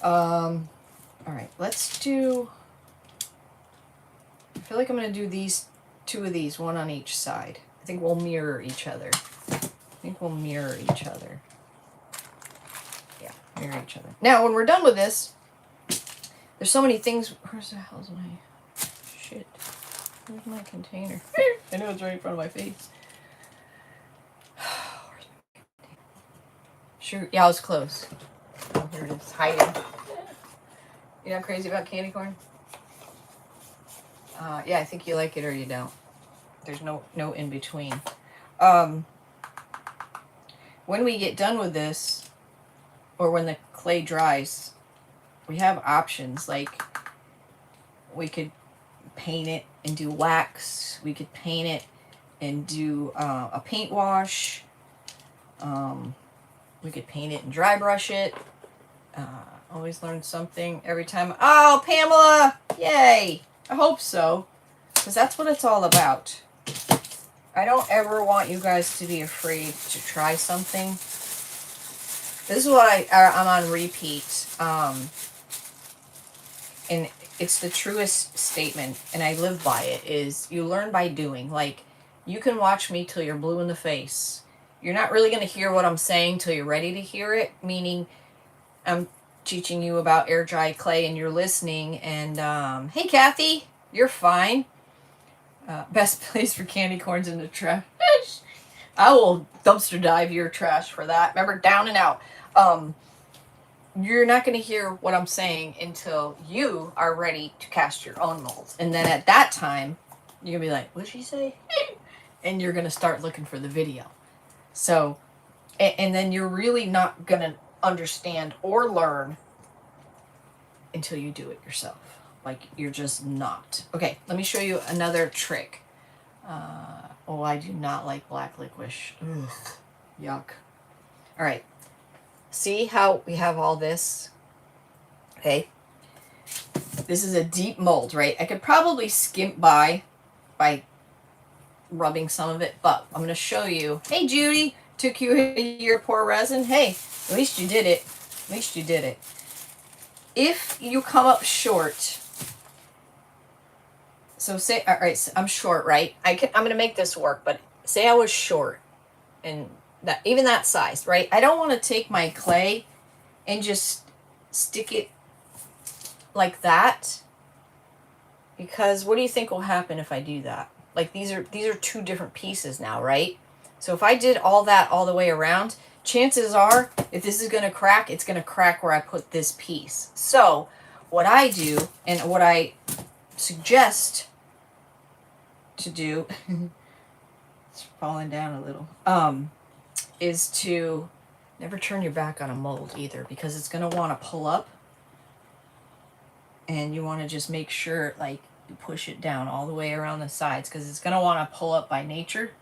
Speaker 1: All right, let's do, I feel like I'm going to do these, two of these, one on each side. I think we'll mirror each other. Yeah, mirror each other. Now, when we're done with this, there's so many things. Where's the hell's my shit? Where's my container? I know it's right in front of my face. Where's my container? Sure, yeah, I was close. Oh, here it is, hiding. You're not crazy about candy corn? Yeah, I think you like it or you don't. There's no in between. When we get done with this, or when the clay dries, we have options. Like we could paint it and do wax. We could paint it and do a paint wash. We could paint it and dry brush it. Always learn something every time. Oh, Pamela! Yay! I hope so, because that's what it's all about. I don't ever want you guys to be afraid to try something. This is what I'm on repeat. And it's the truest statement, and I live by it, is you learn by doing. Like, you can watch me till you're blue in the face. You're not really going to hear what I'm saying till you're ready to hear it, meaning I'm teaching you about air dry clay and you're listening, and hey Kathy, you're fine. Best place for candy corns in the trash. I will dumpster dive your trash for that. Remember, down and out. You're not going to hear what I'm saying until you are ready to cast your own molds, and then at that time you're gonna be like, what'd she say? And you're gonna start looking for the video. So, and then you're really not gonna understand or learn until you do it yourself. Like, you're just not. Okay, let me show you another trick. Oh, I do not like black licorice. Ugh, yuck. All right, See how we have all this? Okay. This is a deep mold, right? I could probably skimp by rubbing some of it, but I'm going to show you. Hey, Judy, took you a year to pour resin. Hey, at least you did it. At least you did it. If you come up short, so say, all right, so I'm short, right? I'm going to make this work, but say I was short and that, even that size, right? I don't want to take my clay and just stick it like that, because what do you think will happen if I do that? Like these are two different pieces now, right? So if I did all that all the way around, chances are if this is going to crack, it's going to crack where I put this piece. So what I do, and what I suggest to do, it's falling down a little, is to never turn your back on a mold either, because it's going to want to pull up, and you want to just make sure like you push it down all the way around the sides, because it's going to want to pull up by nature.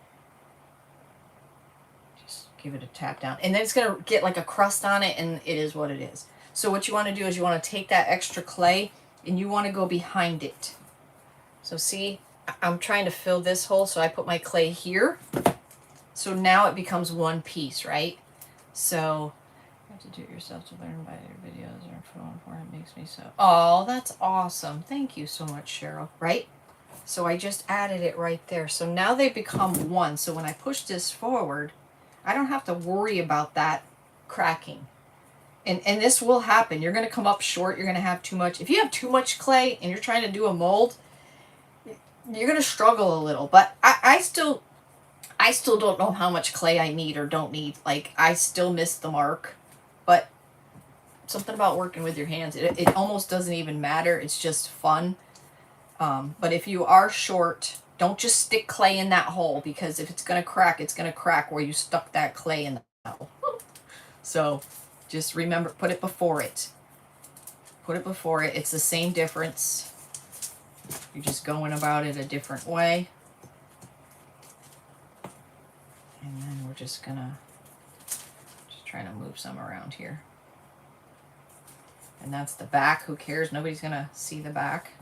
Speaker 1: Just give it a tap down, and then it's going to get like a crust on it, and it is what it is. So what you want to do is you want to take that extra clay and you want to go behind it. So see, I'm trying to fill this hole, so I put my clay here. So now it becomes one piece, right? So you have to do it yourself to learn by your videos or phone for it makes me so. Oh, that's awesome. Thank you so much, Cheryl. Right? So I just added it right there. So now they become one. So when I push this forward, I don't have to worry about that cracking. And this will happen. You're going to come up short. You're going to have too much. If you have too much clay and you're trying to do a mold, you're going to struggle a little. But I still don't know how much clay I need or don't need. Like, I still miss the mark. But something about working with your hands, it almost doesn't even matter. It's just fun. But if you are short, don't just stick clay in that hole, because if it's going to crack, it's going to crack where you stuck that clay in that hole. So just remember, put it before it. Put it before it. It's the same difference. You're just going about it a different way. And then we're just gonna trying to move some around here. And that's the back. Who cares? Nobody's gonna see the back.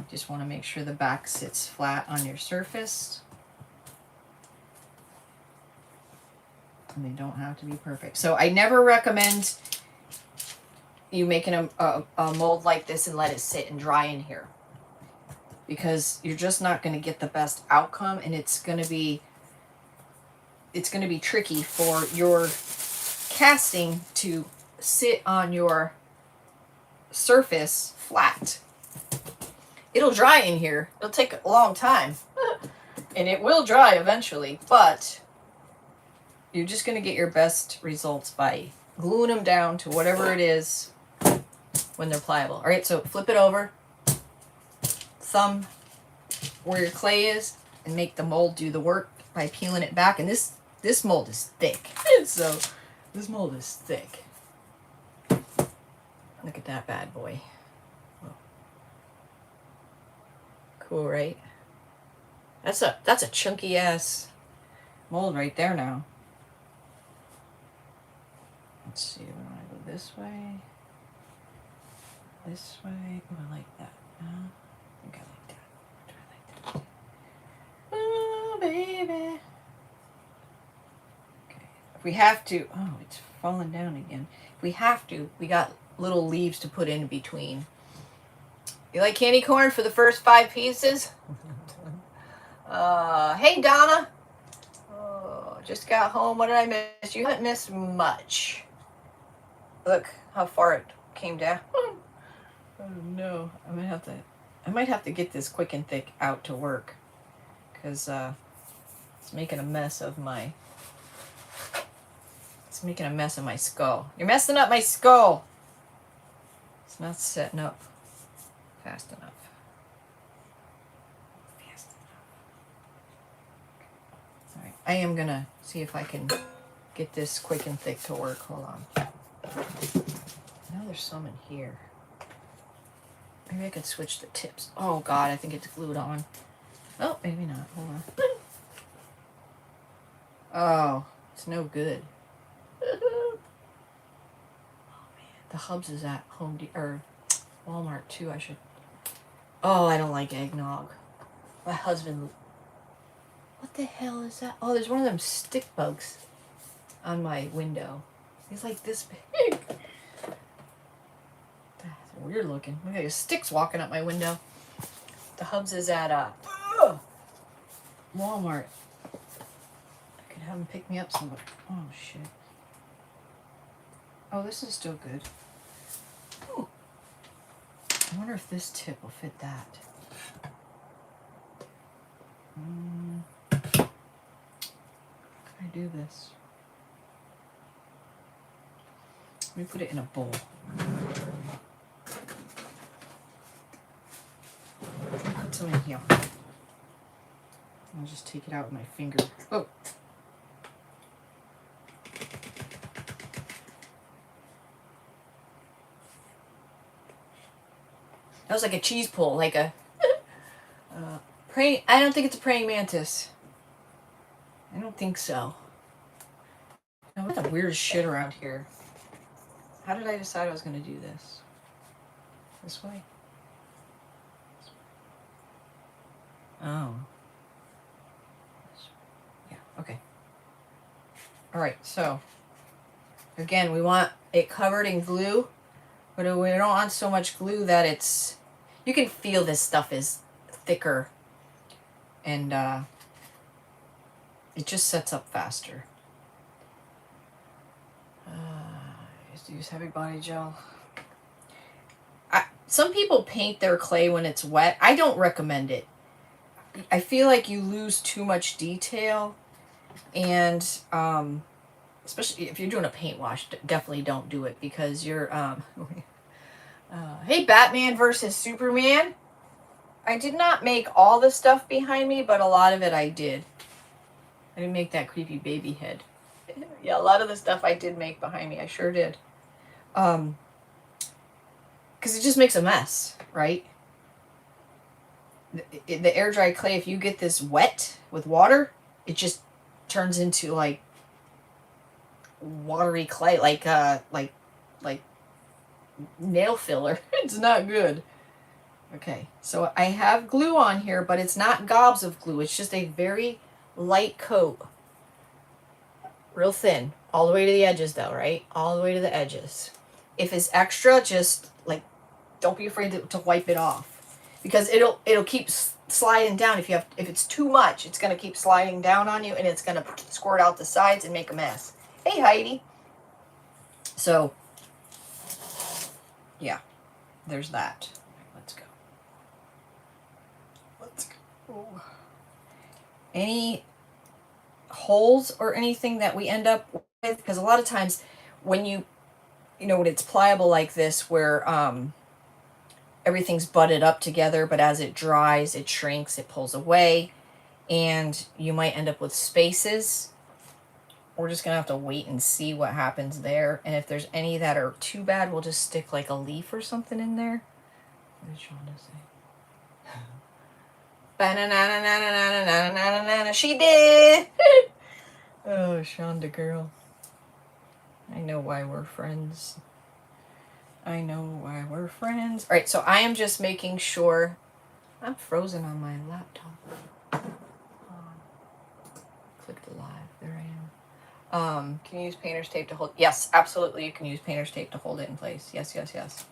Speaker 1: Just want to make sure the back sits flat on your surface. And they don't have to be perfect. So I never recommend you making a mold like this and let it sit and dry in here, because you're just not going to get the best outcome, and it's going to be tricky for your casting to sit on your surface flat. It'll dry in here. It'll take a long time, and it will dry eventually, but you're just going to get your best results by gluing them down to whatever it is when they're pliable. All right, so flip it over, thumb where your clay is, and make the mold do the work by peeling it back. And this mold is thick. So this mold is thick. Look at that bad boy. Whoa. Cool, right? That's a chunky ass mold right there now. Let's see, we want to go this way. This way. Oh, I like that. I think I like that. I like that. Oh, baby. Okay. If we have to, oh, it's falling down again. If we have to, we got little leaves to put in between. You like candy corn for the first 5 pieces? Hey, Donna. Oh, just got home. What did I miss? You haven't missed much. Look how far it came down. Oh no, I might have to get this quick and thick out to work, because it's making a mess of my skull. You're messing up my skull. It's not setting up fast enough. All right, I am gonna see if I can get this quick and thick to work. Hold on. Now there's some in here. Maybe I could switch the tips. Oh God, I think it's glued on. Oh, maybe not. Hold on. Oh, it's no good. The Hubs is at or Walmart too. I should. Oh, I don't like eggnog. My husband. What the hell is that? Oh, there's one of them stick bugs on my window. He's like this big. That's weird looking. Look at his sticks walking up my window. The Hubs is at Walmart. I could have him pick me up somewhere. Oh shit. Oh, this is still good. Ooh. I wonder if this tip will fit that. How can I do this? Let me put it in a bowl. Put some in here. I'll just take it out with my finger. Oh. That was like a cheese pull, like a praying. I don't think it's a praying mantis. I don't think so. Now, what's the weird shit around here? How did I decide I was going to do this? This way? Oh. Yeah, okay. All right, so again, we want it covered in glue, but we don't want so much glue that it's, you can feel this stuff is thicker, and it just sets up faster. Just use heavy body gel. Some people paint their clay when it's wet. I don't recommend it. I feel like you lose too much detail, and especially if you're doing a paint wash, definitely don't do it, because you're hey, Batman versus Superman. I did not make all the stuff behind me, but a lot of it I did. I didn't make that creepy baby head. Yeah, a lot of the stuff I did make behind me. I sure did. Because it just makes a mess, right? The air dry clay, if you get this wet with water, it just turns into like watery clay, like nail filler. It's not good. Okay, so I have glue on here, but it's not gobs of glue. It's just a very light coat. Real thin. All the way to the edges though, right? All the way to the edges. If it's extra, just like, don't be afraid to wipe it off, because it'll keep sliding down. If it's too much, it's going to keep sliding down on you, and it's going to squirt out the sides and make a mess. Hey, Heidi. So, yeah, there's that. Let's go. Let's go. Any holes or anything that we end up with, because a lot of times when when it's pliable like this, where everything's butted up together, but as it dries, it shrinks, it pulls away, and you might end up with spaces. We're just gonna have to wait and see what happens there, and if there's any that are too bad, we'll just stick like a leaf or something in there. What did Shonda say? Ba-na-na-na-na-na-na-na-na-na-na. She did. Oh, Shonda girl. I know why we're friends. I know why we're friends. All right, so I am just making sure. I'm frozen on my laptop. Click the live. There I am. Can you use painter's tape to hold? Yes, absolutely. You can use painter's tape to hold it in place. Yes, yes, yes.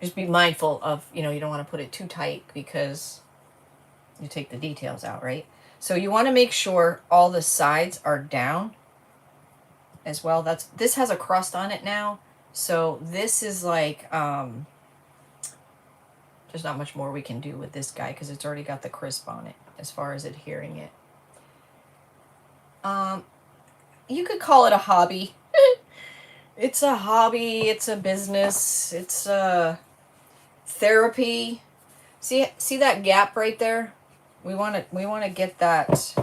Speaker 1: Just be mindful of, you don't want to put it too tight, because you take the details out, right? So you want to make sure all the sides are down as well. This has a crust on it now. So this is like, there's not much more we can do with this guy, because it's already got the crisp on it as far as adhering it. You could call it a hobby. It's a hobby, it's a business, it's a therapy. See that gap right there? We want to get that.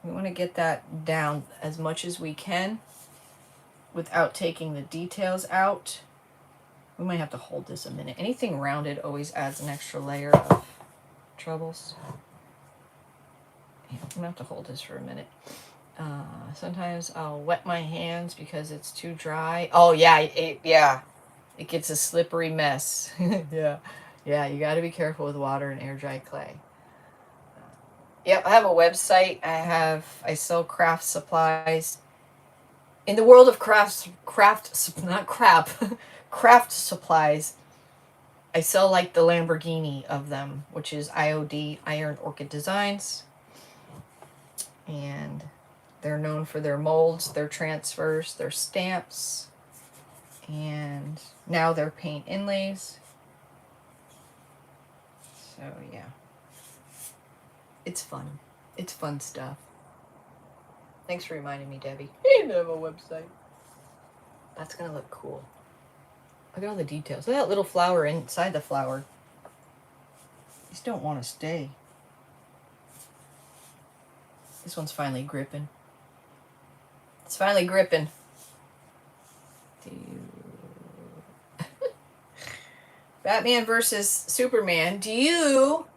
Speaker 1: We want to get that down as much as we can without taking the details out. We might have to hold this a minute. Anything rounded always adds an extra layer of troubles. Yeah, I'm going to have to hold this for a minute. Sometimes I'll wet my hands because it's too dry. Oh yeah, yeah. It gets a slippery mess. Yeah. Yeah, you got to be careful with water and air dry clay. Yep, I have a website. I sell craft supplies. In the world of not crap, craft supplies, I sell like the Lamborghini of them, which is IOD, Iron Orchid Designs. And they're known for their molds, their transfers, their stamps, and now their paint inlays. So yeah, it's fun. It's fun stuff. Thanks for reminding me, Debbie. You have a website. That's gonna look cool. Look at all the details. Look at that little flower inside the flower. These don't want to stay. This one's finally gripping. It's finally gripping. Batman versus Superman. Do you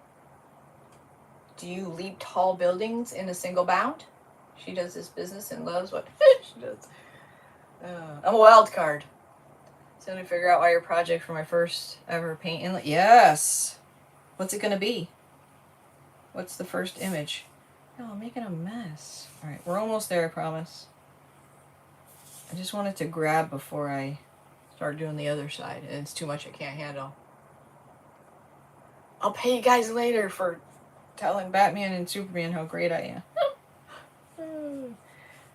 Speaker 1: leap tall buildings in a single bound? She does this business and loves what she does. I'm a wild card. So I'm going to figure out why your project for my first ever paint inlet. Yes. What's it going to be? What's the first image? No, I'm making a mess. All right, we're almost there, I promise. I just wanted to grab before I start doing the other side, and it's too much I can't handle. I'll pay you guys later for telling Batman and Superman how great I am.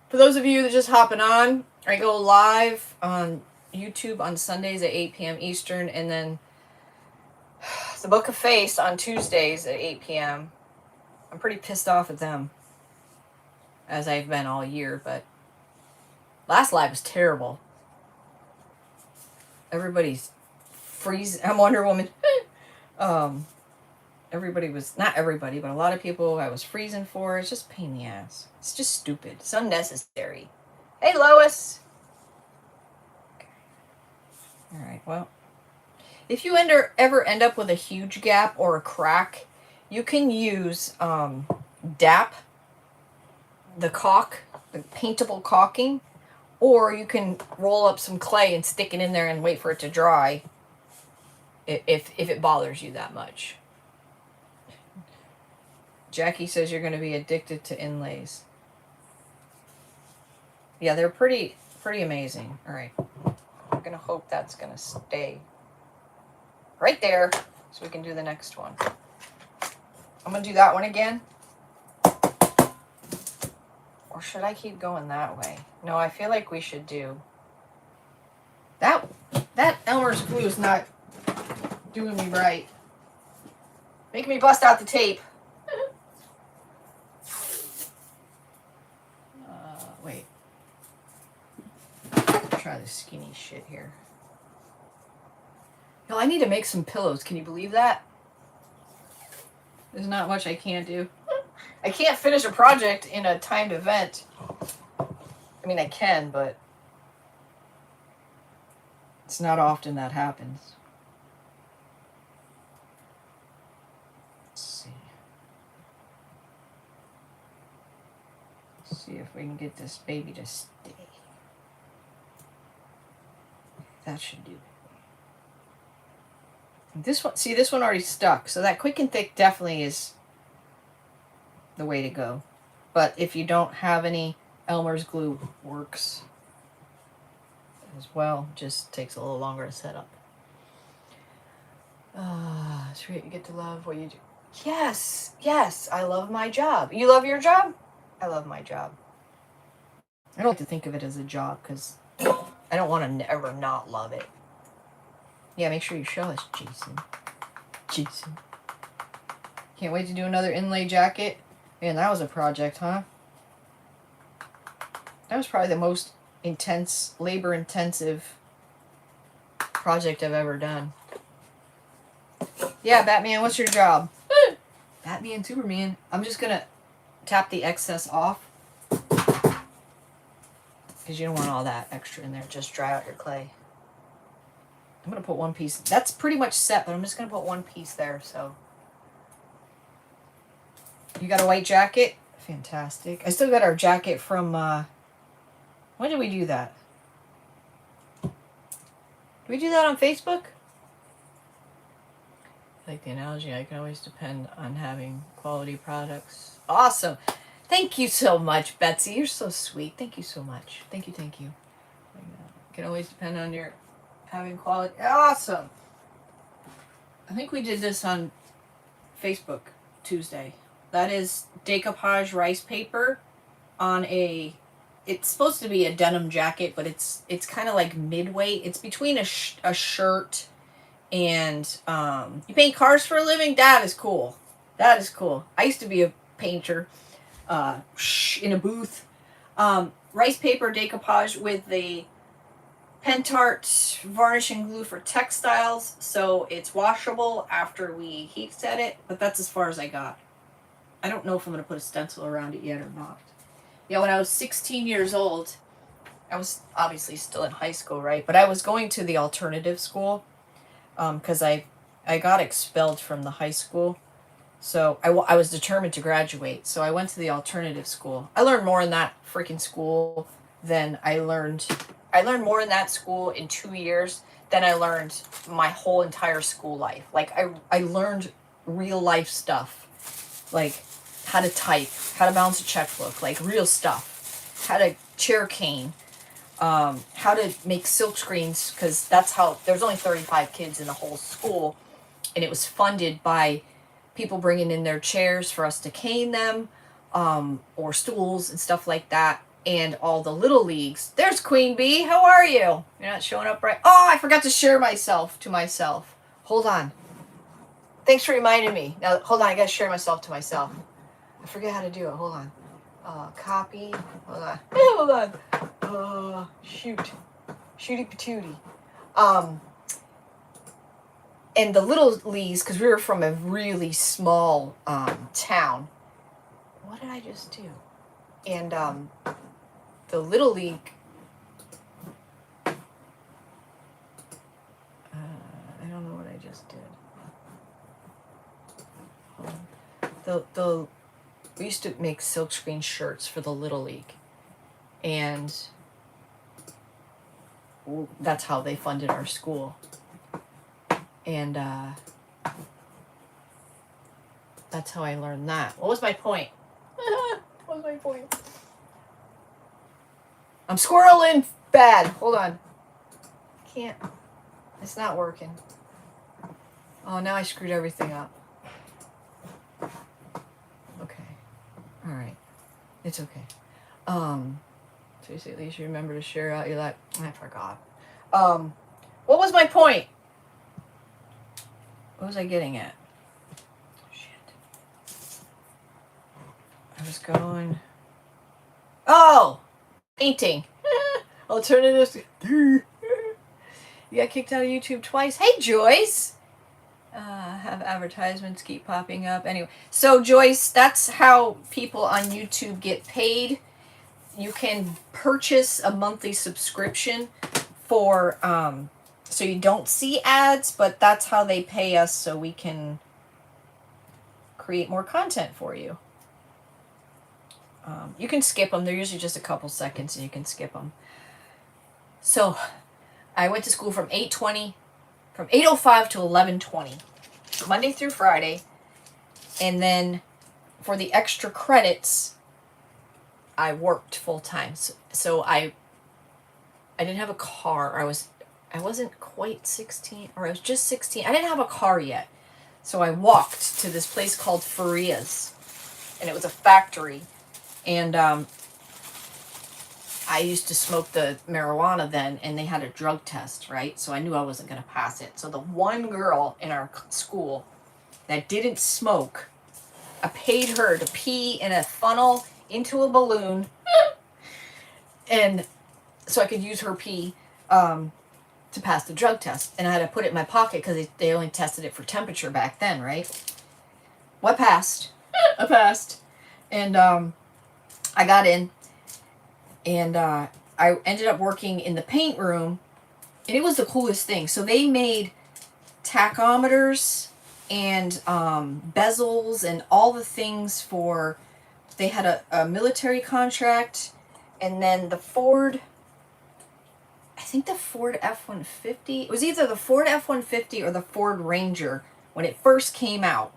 Speaker 1: For those of you that are just hopping on, I go live on YouTube on Sundays at 8 p.m. Eastern, and then the Book of Face on Tuesdays at 8 p.m. I'm pretty pissed off at them, as I've been all year, but last live was terrible. Everybody's freezing. I'm Wonder Woman. Everybody was, not everybody, but a lot of people I was freezing for. It's just a pain in the ass. It's just stupid. It's unnecessary. Hey, Lois. Okay. All right, well, if you ever end up with a huge gap or a crack, you can use DAP, the caulk, the paintable caulking, or you can roll up some clay and stick it in there and wait for it to dry if it bothers you that much. Jackie says you're going to be addicted to inlays. Yeah, they're pretty amazing. All right. I'm going to hope that's going to stay right there so we can do the next one. I'm going to do that one again. Or should I keep going that way? No, I feel like we should do that. That Elmer's glue is not doing me right. Make me bust out the tape. Wait. Try this skinny shit here. Yo, I need to make some pillows. Can you believe that? There's not much I can't do. I can't finish a project in a timed event. I mean, I can, but it's not often that happens. Let's see. Let's see if we can get this baby to stay. That should do it. This one, see, this one already stuck, so that quick and thick definitely is the way to go. But if you don't have any, Elmer's glue works as well. Just takes a little longer to set up. It's great you get to love what you do. Yes, I love my job. You love your job? I love my job. I don't like to think of it as a job because I don't want to ever not love it. Yeah, make sure you show us, Jason. Can't wait to do another inlay jacket. Man, that was a project, huh? That was probably the most intense, labor-intensive project I've ever done. Yeah, Batman, what's your job? Batman, Superman. I'm just going to tap the excess off. Because you don't want all that extra in there. Just dry out your clay. I'm going to put one piece. That's pretty much set, but I'm just going to put one piece there, so. You got a white jacket? Fantastic. I still got our jacket from, when did we do that? Did we do that on Facebook? Like the analogy, I can always depend on having quality products. Awesome. Thank you so much, Betsy. You're so sweet. Thank you so much. Thank you, thank you. I can always depend on your having quality. Awesome. I think we did this on Facebook Tuesday. That is decoupage rice paper on a, it's supposed to be a denim jacket, but it's kind of like midway. It's between a shirt and you paint cars for a living. That is cool. That is cool. I used to be a painter in a booth. Rice paper decoupage with the Pentart varnish and glue for textiles, so it's washable after we heat set it, but that's as far as I got. I don't know if I'm going to put a stencil around it yet or not. Yeah, when I was 16 years old, I was obviously still in high school, right? But I was going to the alternative school because I got expelled from the high school. So I was determined to graduate. So I went to the alternative school. I learned more in that freaking school than I learned more in that school in 2 years than I learned my whole entire school life. Like I learned real life stuff. Like how to type, how to balance a checkbook, like real stuff. How to chair cane, how to make silk screens, because that's how, there's only 35 kids in the whole school, and it was funded by people bringing in their chairs for us to cane them, or stools and stuff like that. And all the little leagues. There's Queen Bee. How are you? You're not showing up right. Oh, I forgot to share myself to myself. Hold on. Thanks for reminding me. Now, hold on. I got to share myself to myself. I forget how to do it. Hold on. Copy. Hold on. Hold on. Shoot. Shooty patooty. And the little leagues, because we were from a really small town. What did I just do? And the Little League, I don't know what I just did. We used to make silkscreen shirts for the Little League, and that's how they funded our school. And that's how I learned that. What was my point? What was my point? I'm squirreling bad. Hold on. Can't. It's not working. Oh, now I screwed everything up. Okay. All right. It's okay. Seriously, at least you remember to share out your life. I forgot. What was my point? What was I getting at? Shit. I was going... Oh! Painting. Alternatives. You got kicked out of YouTube twice. Hey, Joyce. Have advertisements keep popping up. Anyway, so Joyce, that's how people on YouTube get paid. You can purchase a monthly subscription for, so you don't see ads, but that's how they pay us so we can create more content for you. You can skip them. They're usually just a couple seconds and you can skip them. So I went to school from 8:05 to 11:20, Monday through Friday. And then for the extra credits, I worked full time. So I didn't have a car. I wasn't quite 16, or I was just 16. I didn't have a car yet. So I walked to this place called Faria's, and it was a factory. And I used to smoke the marijuana then, and they had a drug test, right? So I knew I wasn't going to pass it. So the one girl in our school that didn't smoke, I paid her to pee in a funnel into a balloon, and so I could use her pee to pass the drug test. And I had to put it in my pocket because they only tested it for temperature back then, right? Well, I passed. I passed. And I got in, and I ended up working in the paint room, and it was the coolest thing. So they made tachometers and bezels and all the things for they had a military contract, and then the Ford, I think the Ford F-150, it was either the Ford F-150 or the Ford Ranger. When it first came out,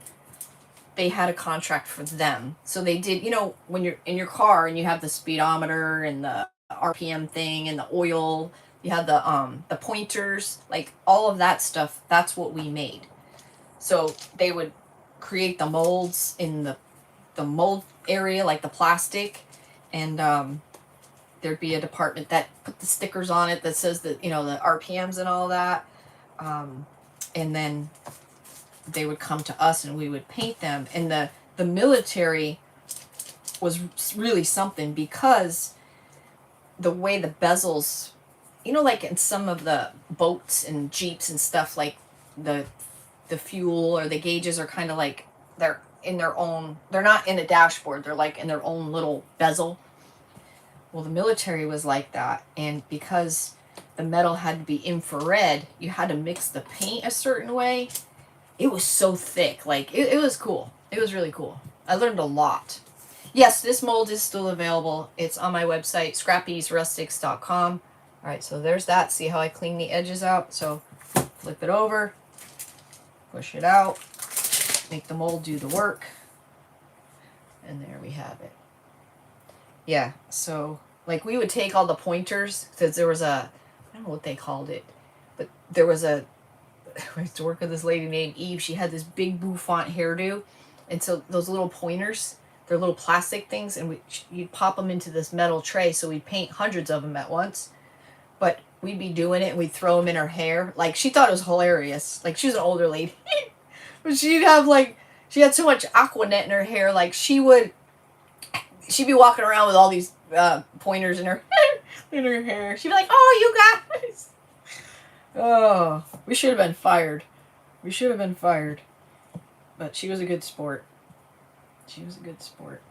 Speaker 1: they had a contract for them. So they did, you know, when you're in your car and you have the speedometer and the RPM thing and the oil, you have the pointers, like all of that stuff, that's what we made. So they would create the molds in the mold area, like the plastic, and there'd be a department that put the stickers on it that says that, you know, the RPMs and all that. And then they would come to us and we would paint them. And the military was really something, because the way the bezels, you know, like in some of the boats and Jeeps and stuff, like the fuel or the gauges are kind of like they're in their own, they're not in a dashboard, they're like in their own little bezel. Well, the military was like that, and because the metal had to be infrared, you had to mix the paint a certain way. It was so thick. Like, it was cool. It was really cool. I learned a lot. Yes, this mold is still available. It's on my website, scrappysrustics.com. All right, so there's that. See how I clean the edges out? So flip it over, push it out, make the mold do the work, and there we have it. Yeah, so like we would take all the pointers, because there was a, I don't know what they called it, but there was a, I used to work with this lady named Eve. She had this big bouffant hairdo, and so those little pointers, they're little plastic things, and you'd pop them into this metal tray, so we'd paint hundreds of them at once. But we'd be doing it, and we'd throw them in her hair. Like, she thought it was hilarious. Like, she was an older lady. But she'd have, like, she had so much Aquanet in her hair, like, she'd be walking around with all these pointers in her hair. She'd be like, "Oh, you guys." Oh, we should have been fired. We should have been fired. But she was a good sport. She was a good sport.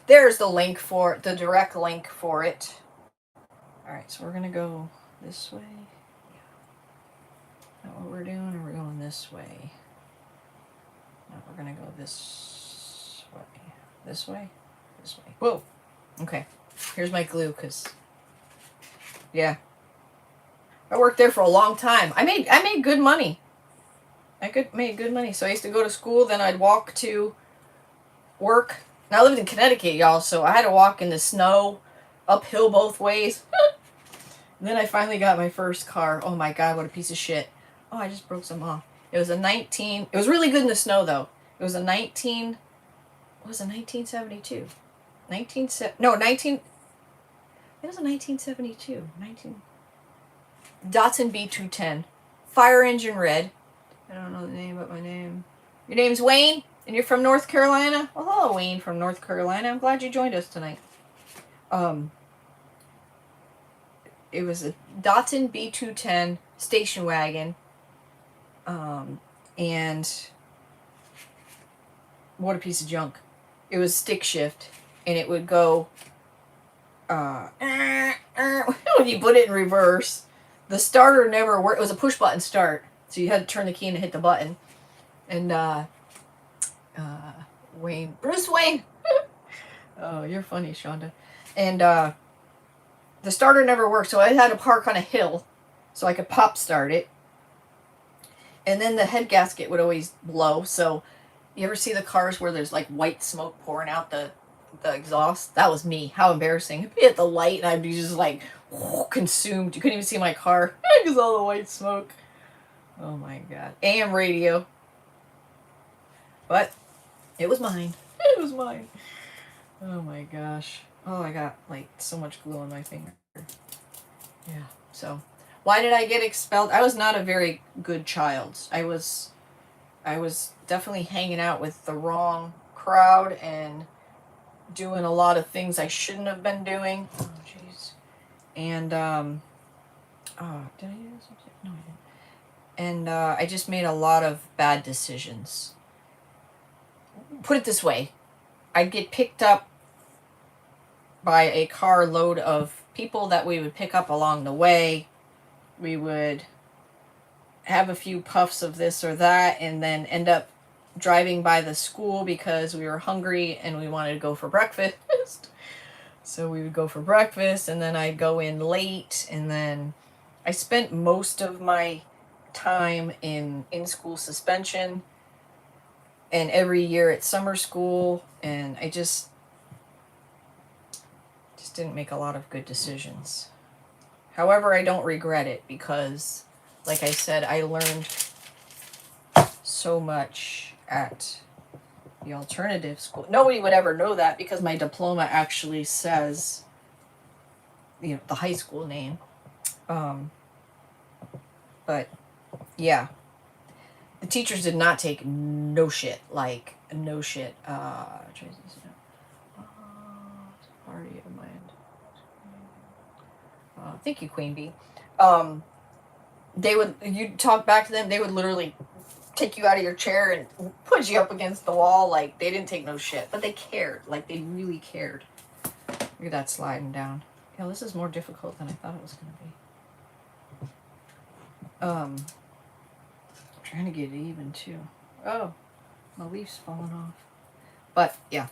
Speaker 1: There's the link for it, the direct link for it. Alright, so we're going to go this way. Is that what we're doing, or we're going this way? No, we're going to go this way. This way? This way. Whoa! Okay. Here's my glue, because, yeah. I worked there for a long time. I made good money. Made good money. So I used to go to school, then I'd walk to work. And I lived in Connecticut, y'all, so I had to walk in the snow, uphill both ways. And then I finally got my first car. Oh my God, what a piece of shit. Oh, I just broke some off. It was it was really good in the snow, though. It was a 1972? It was a 1972. Datsun B210. Fire engine red. I don't know the name, but my name. Your name's Wayne, and you're from North Carolina? Well, hello, Wayne from North Carolina. I'm glad you joined us tonight. It was a Datsun B210 station wagon. And what a piece of junk. It was stick shift, and it would go when you put it in reverse. The starter never worked. It was a push button start, so you had to turn the key and hit the button. And Bruce Wayne. Oh, you're funny, Shonda. And the starter never worked, so I had to park on a hill so I could pop start it. And then the head gasket would always blow. So you ever see the cars where there's like white smoke pouring out the exhaust? That was me. How embarrassing. I'd be at the light and I'd be just like consumed. You couldn't even see my car because all the white smoke. Oh my God. AM radio. But it was mine. It was mine. Oh my gosh. Oh, I got like so much glue on my finger. Yeah. So why did I get expelled? I was not a very good child. I was definitely hanging out with the wrong crowd and doing a lot of things I shouldn't have been doing. Oh, jeez. And, did I do something? No, I didn't. And, I just made a lot of bad decisions. Put it this way. I'd get picked up by a car load of people that we would pick up along the way. We would have a few puffs of this or that and then end up driving by the school because we were hungry and we wanted to go for breakfast. So we would go for breakfast, and then I'd go in late, and then I spent most of my time in school suspension and every year at summer school, and I just didn't make a lot of good decisions. However, I don't regret it because, like I said, I learned so much at the alternative school. Nobody would ever know that because my diploma actually says, you know, the high school name. But yeah, the teachers did not take no shit, like no shit. Party of mind. Thank you, Queen Bee. They would, you talk back to them, they would literally take you out of your chair and put you up against the wall. Like, they didn't take no shit, but they cared. Like, they really cared. Look at that sliding down. Yeah, this is more difficult than I thought it was going to be. Trying to get it even too. Oh, my leaf's falling off. But yeah.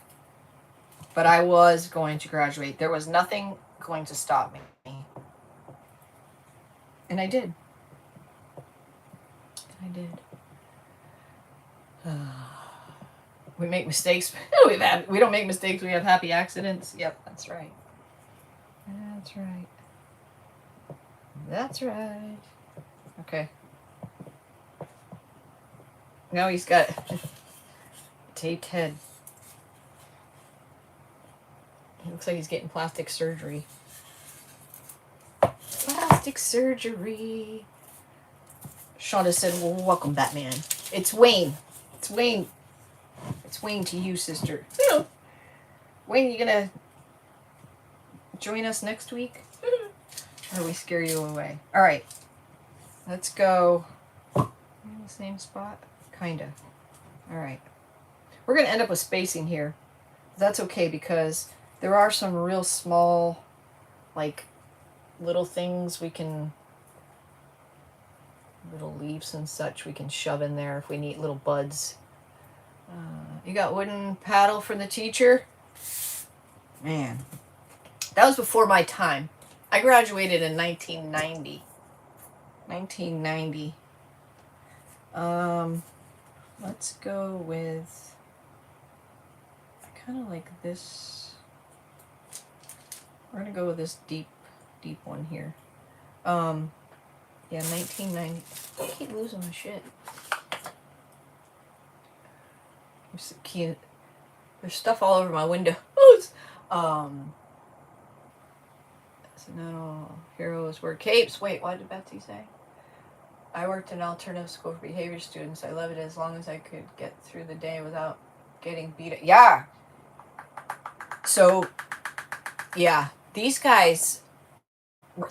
Speaker 1: But I was going to graduate. There was nothing going to stop me. And I did. We make mistakes. We don't make mistakes. We have happy accidents. Yep, that's right. That's right. Okay. Now he's got taped head. It looks like he's getting plastic surgery. Plastic surgery. Shonda said, well, welcome, Batman. It's Wayne. It's Wayne. It's Wayne to you, sister. Wayne, you gonna join us next week? Or we scare you away? Alright. Let's go. In the same spot? Kinda. Alright. We're gonna end up with spacing here. That's okay because there are some real small, like, little things we can, little leaves and such we can shove in there if we need little buds. You got wooden paddle for the teacher? Man, that was before my time. I graduated in 1990. 1990. Let's go with, I kind of like this. We're gonna go with this deep one here. Yeah, 1990. I keep losing my shit. There's stuff all over my windows. So no, heroes wear capes. Wait, what did Betsy say? I worked in alternative school for behavior students. I loved it as long as I could get through the day without getting beat up. Yeah. So, yeah, these guys,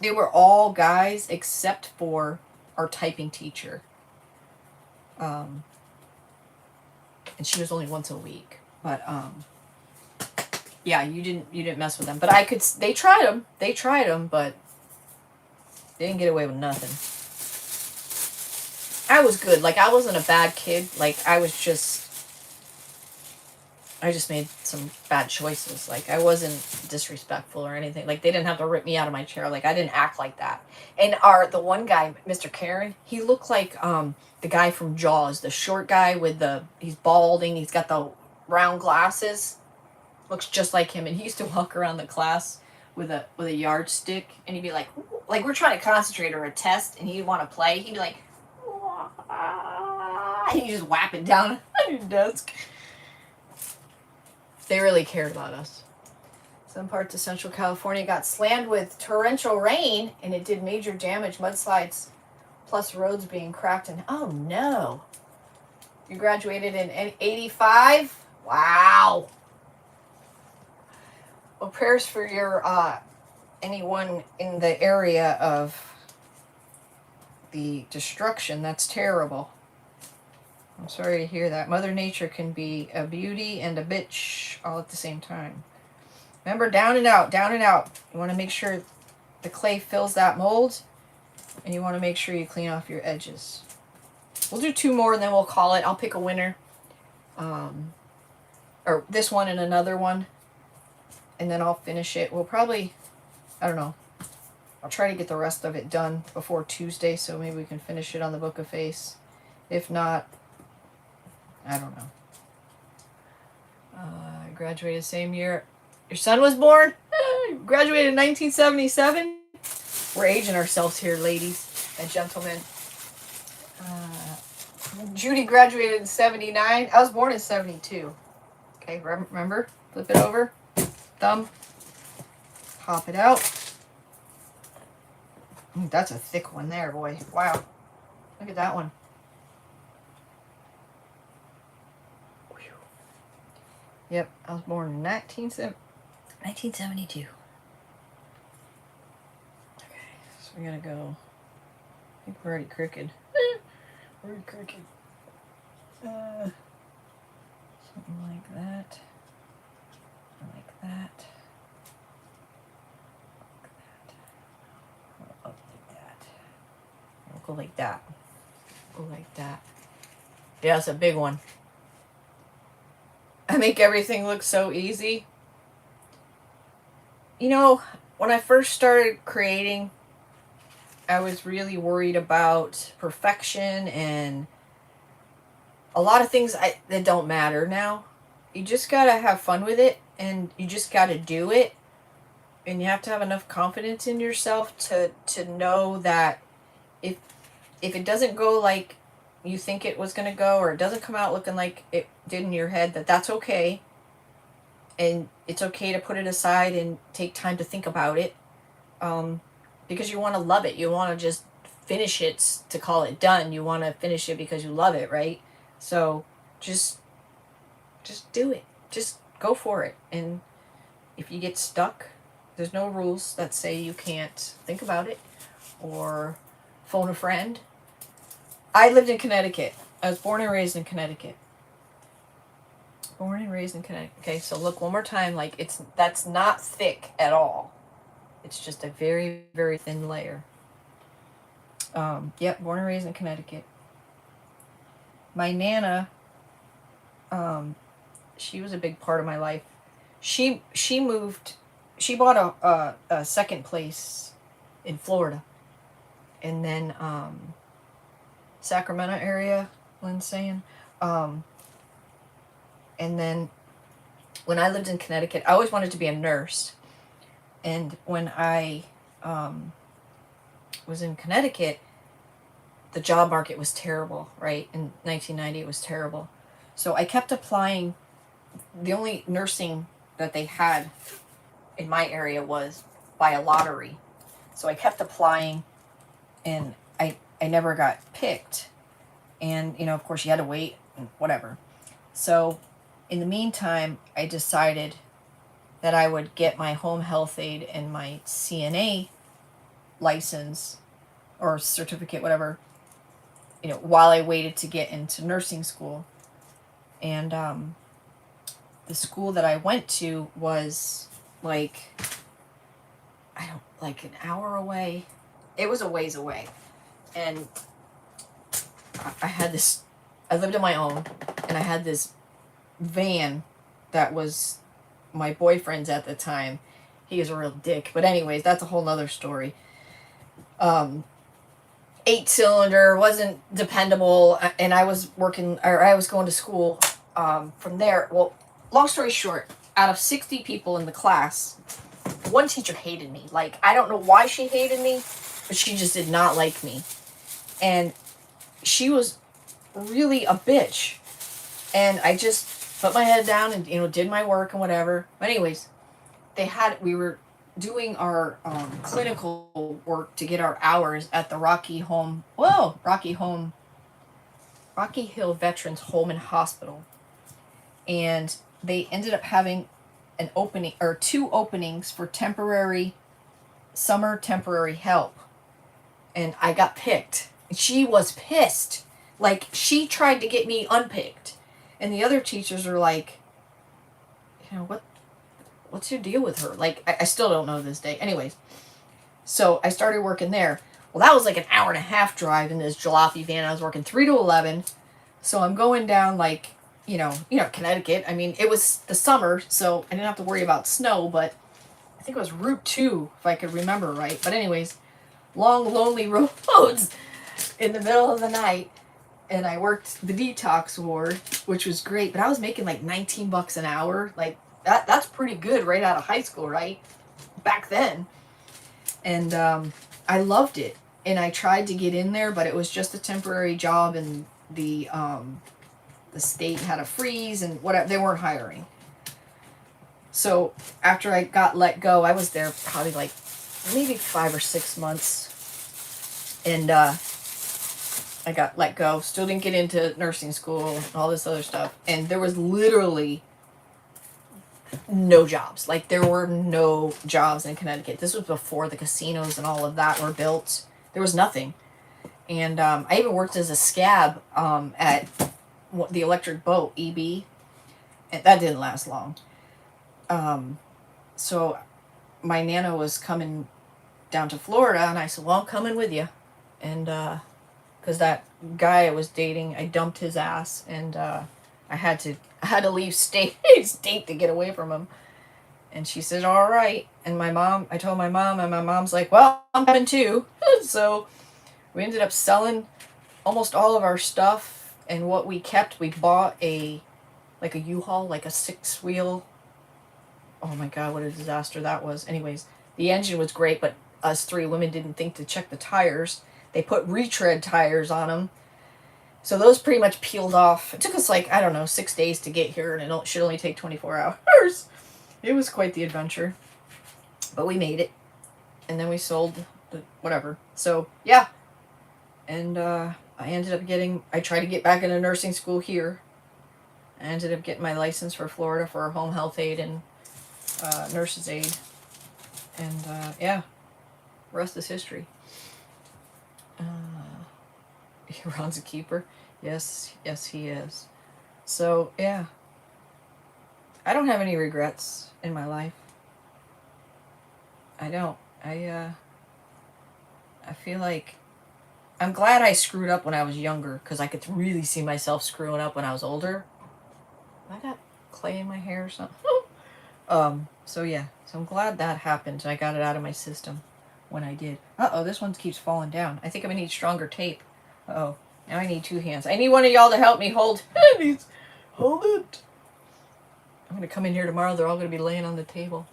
Speaker 1: they were all guys except for our typing teacher. And she was only once a week. But yeah, you didn't mess with them. But they tried them, but they didn't get away with nothing. I was good. Like, I wasn't a bad kid. Like, I just made some bad choices. Like, I wasn't disrespectful or anything. Like, they didn't have to rip me out of my chair. Like, I didn't act like that. And the one guy, Mr. Karen, he looked like the guy from Jaws, the short guy with he's balding, he's got the round glasses. Looks just like him. And he used to walk around the class with a yardstick, and he'd be like we're trying to concentrate or a test, and he'd want to play. He'd be like, and he'd just whap it down on your desk. They really cared about us. Some parts of Central California got slammed with torrential rain, and it did major damage, mudslides, plus roads being cracked. And oh no. You graduated in 85? Wow. Well, prayers for your anyone in the area of the destruction. That's terrible. I'm sorry to hear that. Mother Nature can be a beauty and a bitch all at the same time. Remember, down and out, down and out. You want to make sure the clay fills that mold, and you want to make sure you clean off your edges. We'll do 2 more and then we'll call it. I'll pick a winner. or this one and another one, and then I'll finish it. We'll probably, I don't know, I'll try to get the rest of it done before Tuesday, so maybe we can finish it on the Book of Face. If not, I don't know. I graduated the same year your son was born. Graduated in 1977. We're aging ourselves here, ladies and gentlemen. Judy graduated in 79. I was born in 72. Okay, remember? Flip it over. Thumb. Pop it out. That's a thick one there, boy. Wow. Look at that one. Yep, I was born in 1972. Okay, so we're gonna go. I think we're already crooked. We're already crooked. Something like that. Like that. Up like that. We'll go like that. Go like that. Yeah, it's a big one. I make everything look so easy. You know, when I first started creating, I was really worried about perfection and a lot of things that don't matter now. You just gotta have fun with it, and you just gotta do it, and you have to have enough confidence in yourself to know that if it doesn't go like you think it was going to go, or it doesn't come out looking like it did in your head, that's okay. And it's okay to put it aside and take time to think about it, because you want to love it. You want to just finish it to call it done. You want to finish it because you love it, right? So just do it. Just go for it. And if you get stuck, there's no rules that say you can't think about it or phone a friend. I lived in Connecticut. I was born and raised in Connecticut. Born and raised in Connecticut. Okay, so look one more time. Like that's not thick at all. It's just a very, very thin layer. Yep, born and raised in Connecticut. My Nana, she was a big part of my life. She moved. She bought a second place in Florida, and then Sacramento area, Lynn's saying. And then when I lived in Connecticut, I always wanted to be a nurse. And when I was in Connecticut, the job market was terrible, right? In 1990, it was terrible. So I kept applying. The only nursing that they had in my area was by a lottery. So I kept applying, and I never got picked. And, of course, you had to wait and whatever. So in the meantime, I decided that I would get my home health aide and my CNA license or certificate, whatever, while I waited to get into nursing school. And the school that I went to was like an hour away. It was a ways away. And I lived on my own, and I had this van that was my boyfriend's at the time. He was a real dick. But anyways, that's a whole nother story. 8-cylinder, wasn't dependable, and I was going to school from there. Well, long story short, out of 60 people in the class, one teacher hated me. Like, I don't know why she hated me, but she just did not like me. And she was really a bitch. And I just put my head down and, did my work and whatever. But anyways, we were doing our clinical work to get our hours at the Rocky Hill Veterans Home and Hospital. And they ended up having an opening, or 2 openings for summer temporary help. And I got picked. And she was pissed. Like, she tried to get me unpicked. And the other teachers are like, what's your deal with her? Like, I still don't know to this day. Anyways, so I started working there. Well, that was like an hour and a half drive in this jalopy van. I was working 3 to 11. So I'm going down like Connecticut. I mean, it was the summer, so I didn't have to worry about snow, but I think it was Route 2, if I could remember right. But anyways, long, lonely roads in the middle of the night. And I worked the detox ward, which was great, but I was making like $19 an hour. Like, that's pretty good right out of high school, right? Back then. And I loved it. And I tried to get in there, but it was just a temporary job, and the state had a freeze and whatever, they weren't hiring. So after I got let go, I was there probably like maybe 5 or 6 months, and I got let go. Still didn't get into nursing school and all this other stuff, and there was literally no jobs. Like, there were no jobs in Connecticut. This was before the casinos and all of that were built. There was nothing. And I even worked as a scab at the electric boat, EB, and that didn't last long. So my Nana was coming down to Florida, and I said, well, I'm coming with you. And because that guy I was dating, I dumped his ass, and I had to leave state to get away from him. And she said, all right. And I told my mom, and my mom's like, well, I'm coming too. So we ended up selling almost all of our stuff, and what we kept, we bought a U-Haul, like a 6-wheel. Oh my God, what a disaster that was. Anyways, the engine was great, but us 3 women didn't think to check the tires. They put retread tires on them. So those pretty much peeled off. It took us 6 days to get here, and it should only take 24 hours. It was quite the adventure. But we made it. And then we sold the whatever. So, yeah. And I tried to get back into nursing school here. I ended up getting my license for Florida for home health aide and nurse's aide. And, yeah. The rest is history. Ron's a keeper. Yes, he is. So, yeah. I don't have any regrets in my life. I don't. I feel like I'm glad I screwed up when I was younger, because I could really see myself screwing up when I was older. I got clay in my hair or something. So yeah. So I'm glad that happened. I got it out of my system when I did. Uh-oh, this one keeps falling down. I think I'm gonna need stronger tape. Uh-oh. Now I need 2 hands. I need one of y'all to help me hold these. Hold it. I'm going to come in here tomorrow. They're all going to be laying on the table.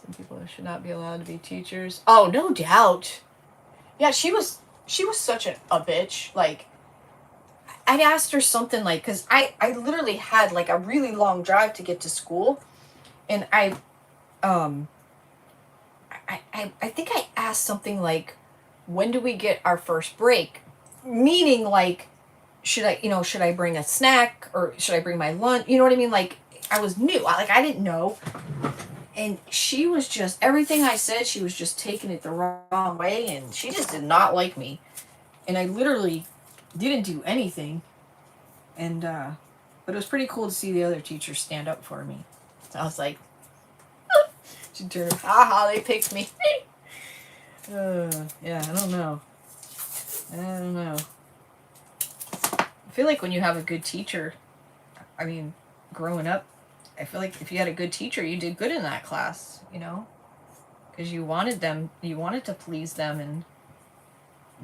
Speaker 1: Some people should not be allowed to be teachers. Oh, no doubt. Yeah, she was such a bitch. Like, I'd asked her something like, because I literally had like a really long drive to get to school. And I think I asked something like, when do we get our first break? Meaning, like, should I bring a snack, or should I bring my lunch? You know what I mean? Like, I was new. I didn't know. And she was just, everything I said, she was just taking it the wrong way, and she just did not like me. And I literally didn't do anything. And, but it was pretty cool to see the other teachers stand up for me. So I was like, she turned, haha, they picked me. Yeah, I don't know. I feel like when you have a good teacher, I mean, growing up, I feel like if you had a good teacher, you did good in that class, because you wanted to please them and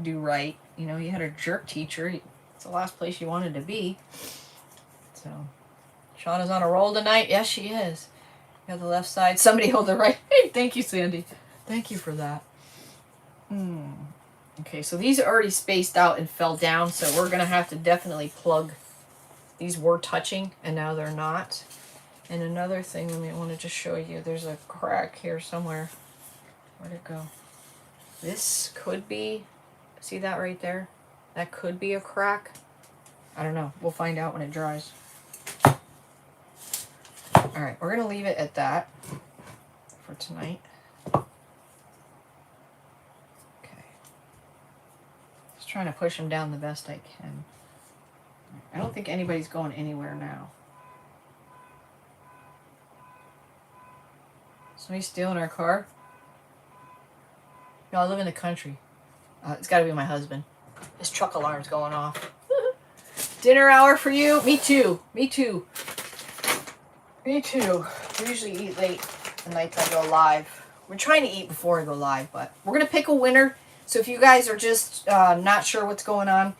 Speaker 1: do right. You had a jerk teacher. It's the last place you wanted to be. So, Shauna's on a roll tonight. Yes, she is. You have the left side. Somebody hold the right. Hey, thank you, Sandy. Thank you for that. Okay, so these are already spaced out and fell down, so we're going to have to definitely plug. These were touching, and now they're not. And another thing, I want to just show you, there's a crack here somewhere. Where'd it go? This could be, see that right there? That could be a crack. I don't know. We'll find out when it dries. Alright, we're going to leave it at that for tonight. Trying to push them down the best I can. I don't think anybody's going anywhere now. Somebody stealing our car? No, I live in the country. It's got to be my husband. His truck alarm's going off. Dinner hour for you? Me too. Me too. Me too. We usually eat late the nights I go live. We're trying to eat before I go live, but we're going to pick a winner. So if you guys are just not sure what's going on,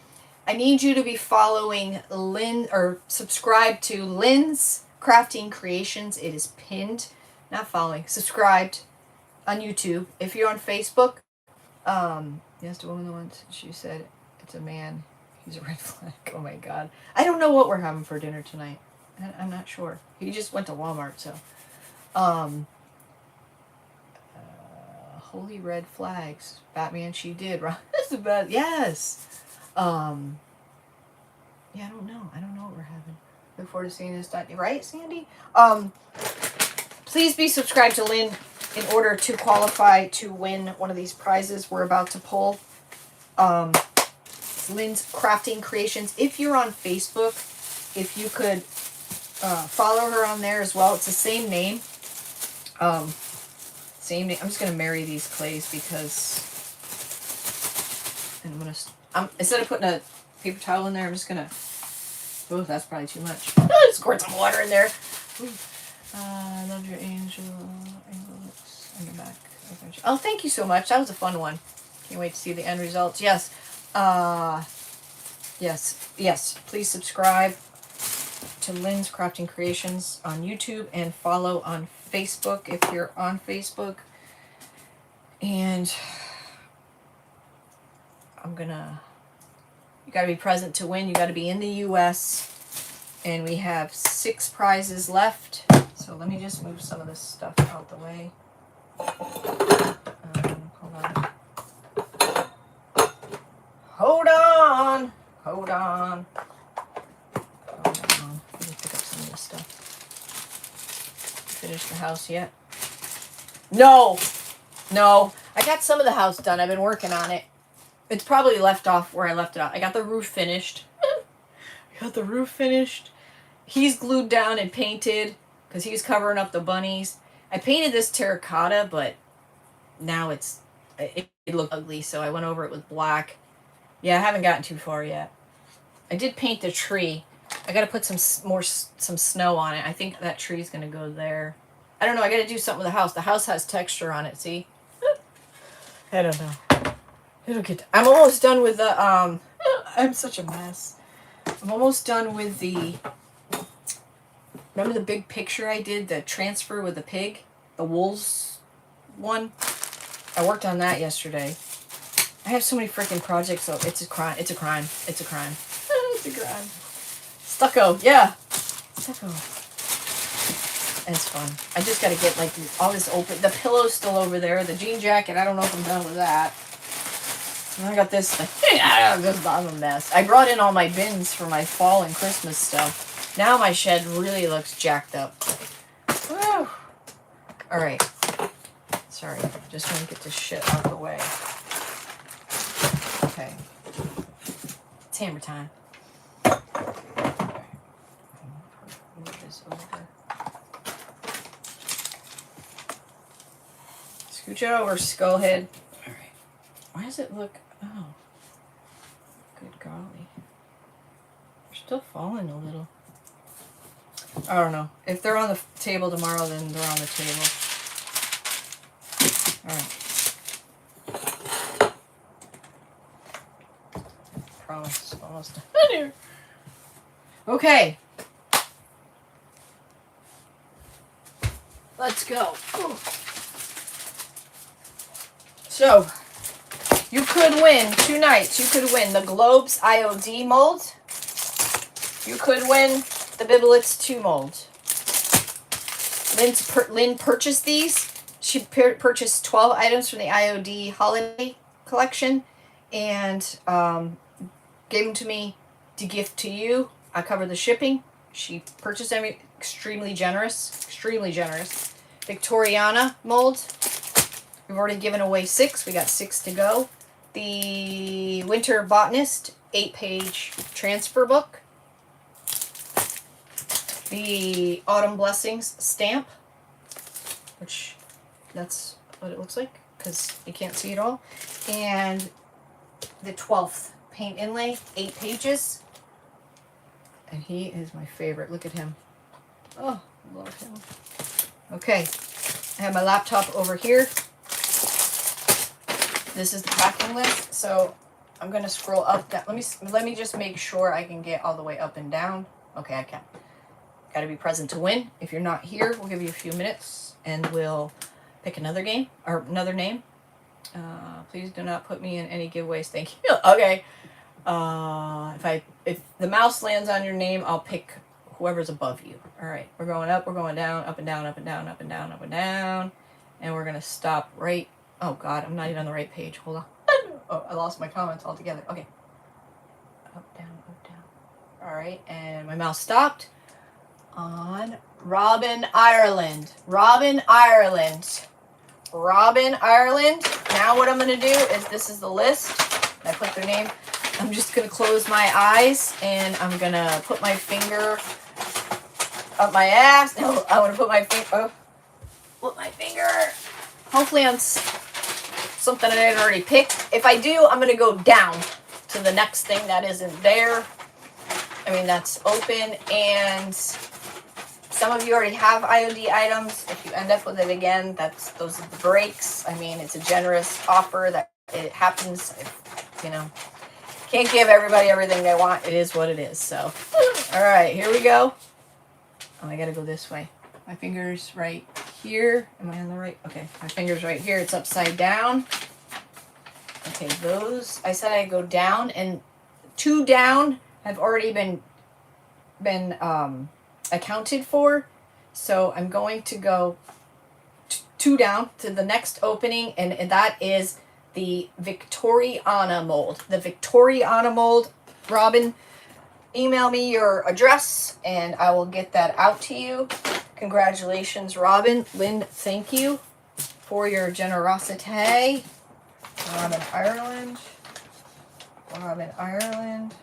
Speaker 1: I need you to be following Lynn, or subscribe to Lynn's Crafting Creations. It is pinned, not following, subscribed on YouTube. If you're on Facebook, yes, the woman once, she said, it's a man. He's a red flag. Oh my God. I don't know what we're having for dinner tonight. I'm not sure. He just went to Walmart, so. Holy red flags. Batman, she did. That's the best. Yes. Yeah, I don't know. I don't know what we're having. Look forward to seeing this. Right, Sandy? Please be subscribed to Lynn in order to qualify to win one of these prizes we're about to pull. Lynn's Crafting Creations. If you're on Facebook, if you could follow her on there as well. It's the same name. Same name. I'm just going to marry these clays because and I'm going to, instead of putting a paper towel in there, I'm just going to, oh, that's probably too much. Squirt some water in there. I love your angel looks on the back. Oh, thank you so much. That was a fun one. Can't wait to see the end results. Yes. Yes. Please subscribe to Lynn's Crafting Creations on YouTube and follow on Facebook if you're on Facebook. And you got to be present to win. You got to be in the US. And we have 6 prizes left. So let me just move some of this stuff out the way. Hold on. Hold on. Let me pick up some of this stuff. Finish the house yet? No. I got some of the house done. I've been working on it. It's probably left off where I left it off. I got the roof finished. He's glued down and painted because he was covering up the bunnies. I painted this terracotta, but now it looked ugly, so I went over it with black. Yeah, I haven't gotten too far yet. I did paint the tree. I got to put some snow on it. I think that tree's going to go there. I don't know. I got to do something with the house. The house has texture on it, see? I don't know. It'll get... I'm almost done with the... I'm such a mess. I'm almost done with the... Remember the big picture I did? The transfer with the pig? The wolves one? I worked on that yesterday. I have so many freaking projects, so it's a crime. It's a crime. It's a crime. It's a crime. Stucco, yeah. Stucco. And it's fun. I just gotta get like all this open. The pillow's still over there. The jean jacket, I don't know if I'm done with that. And I got this thing. I'm a mess. I brought in all my bins for my fall and Christmas stuff. Now my shed really looks jacked up. Woo. Alright. Sorry. Just want to get this shit out of the way. Okay. It's hammer time. Move this over. Scooch it over, skullhead. Alright. Why does it look... Oh. Good golly. They're still falling a little. I don't know. If they're on the table tomorrow, then they're on the table. Alright. Promise. Almost done here. Okay. Let's go. Ooh. So, you could win 2 nights. You could win the Globes IOD mold. You could win the Biblets 2 mold. Lynn purchased these. She purchased 12 items from the IOD holiday collection and gave them to me to gift to you. I covered the shipping. She purchased them. Extremely generous. Extremely generous. Victoriana mold. We've already given away 6. We got 6 to go. The Winter Botanist 8-page transfer book. The Autumn Blessings stamp, which that's what it looks like because you can't see it all. And the 12th paint inlay, 8 pages. And he is my favorite. Look at him. Oh, love him. Okay, I have my laptop over here. This is the packing list. So I'm gonna scroll up. That let me just make sure I can get all the way up and down. Okay, I can. Got to be present to win. If you're not here, we'll give you a few minutes and we'll pick another game or another name. Please do not put me in any giveaways. Thank you. Okay. If the mouse lands on your name, I'll pick whoever's above you. All right. We're going up. We're going down. Up and down. Up and down. Up and down. Up and down. And we're gonna stop right. Oh God, I'm not even on the right page. Hold on. Oh, I lost my comments altogether. Okay. Up, down, up, down. All right. And my mouse stopped on Robin Ireland. Robin Ireland. Robin Ireland. Now what I'm going to do is, this is the list. I put their name. I'm just going to close my eyes and I'm going to put my finger up my ass. No, I want to put my finger, hopefully on something I didn't already pick. If I do, I'm going to go down to the next thing that isn't there. I mean, that's open, and some of you already have IOD items. If you end up with it again, those are the breaks. I mean, it's a generous offer that it happens. You know, can't give everybody everything they want. It is what it is. So, all right, here we go. Oh, I gotta go this way. My finger's right here. Am I on the right? Okay, my finger's right here. It's upside down. Okay, those, I said I'd go down, and 2 down have already been accounted for. So I'm going to go 2 down to the next opening, and that is the Victoriana mold. The Victoriana mold. Robin, email me your address and I will get that out to you. Congratulations, Robin. Lynn, thank you for your generosity. Robin Ireland. Robin Ireland.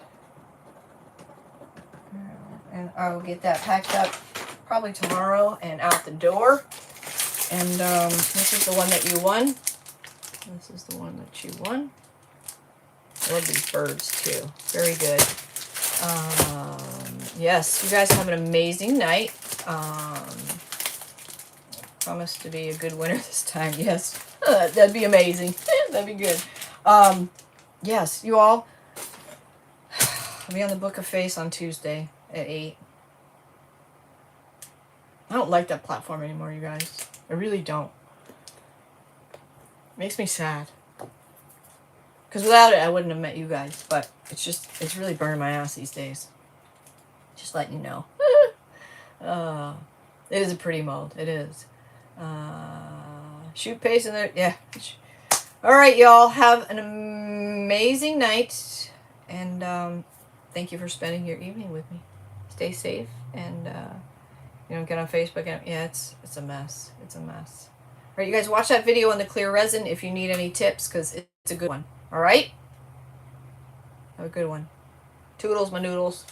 Speaker 1: And I will get that packed up probably tomorrow and out the door. And this is the one that you won. This is the one that you won. I love these birds too. Very good. Yes, you guys have an amazing night. Promise to be a good winner this time. Yes, that'd be amazing. That'd be good. Yes, you all. I'll be on the Book of Face on Tuesday at 8. I don't like that platform anymore, you guys. I really don't. Makes me sad. Because without it, I wouldn't have met you guys. But it's really burning my ass these days. Just letting you know. It is a pretty mold. It is. Shoot pace in there. Yeah. Alright, y'all. Have an amazing night. And thank you for spending your evening with me. Stay safe. And, get on Facebook. Yeah, it's a mess. It's a mess. All right, you guys, watch that video on the clear resin if you need any tips, because it's a good one. All right? Have a good one. Toodles, my noodles.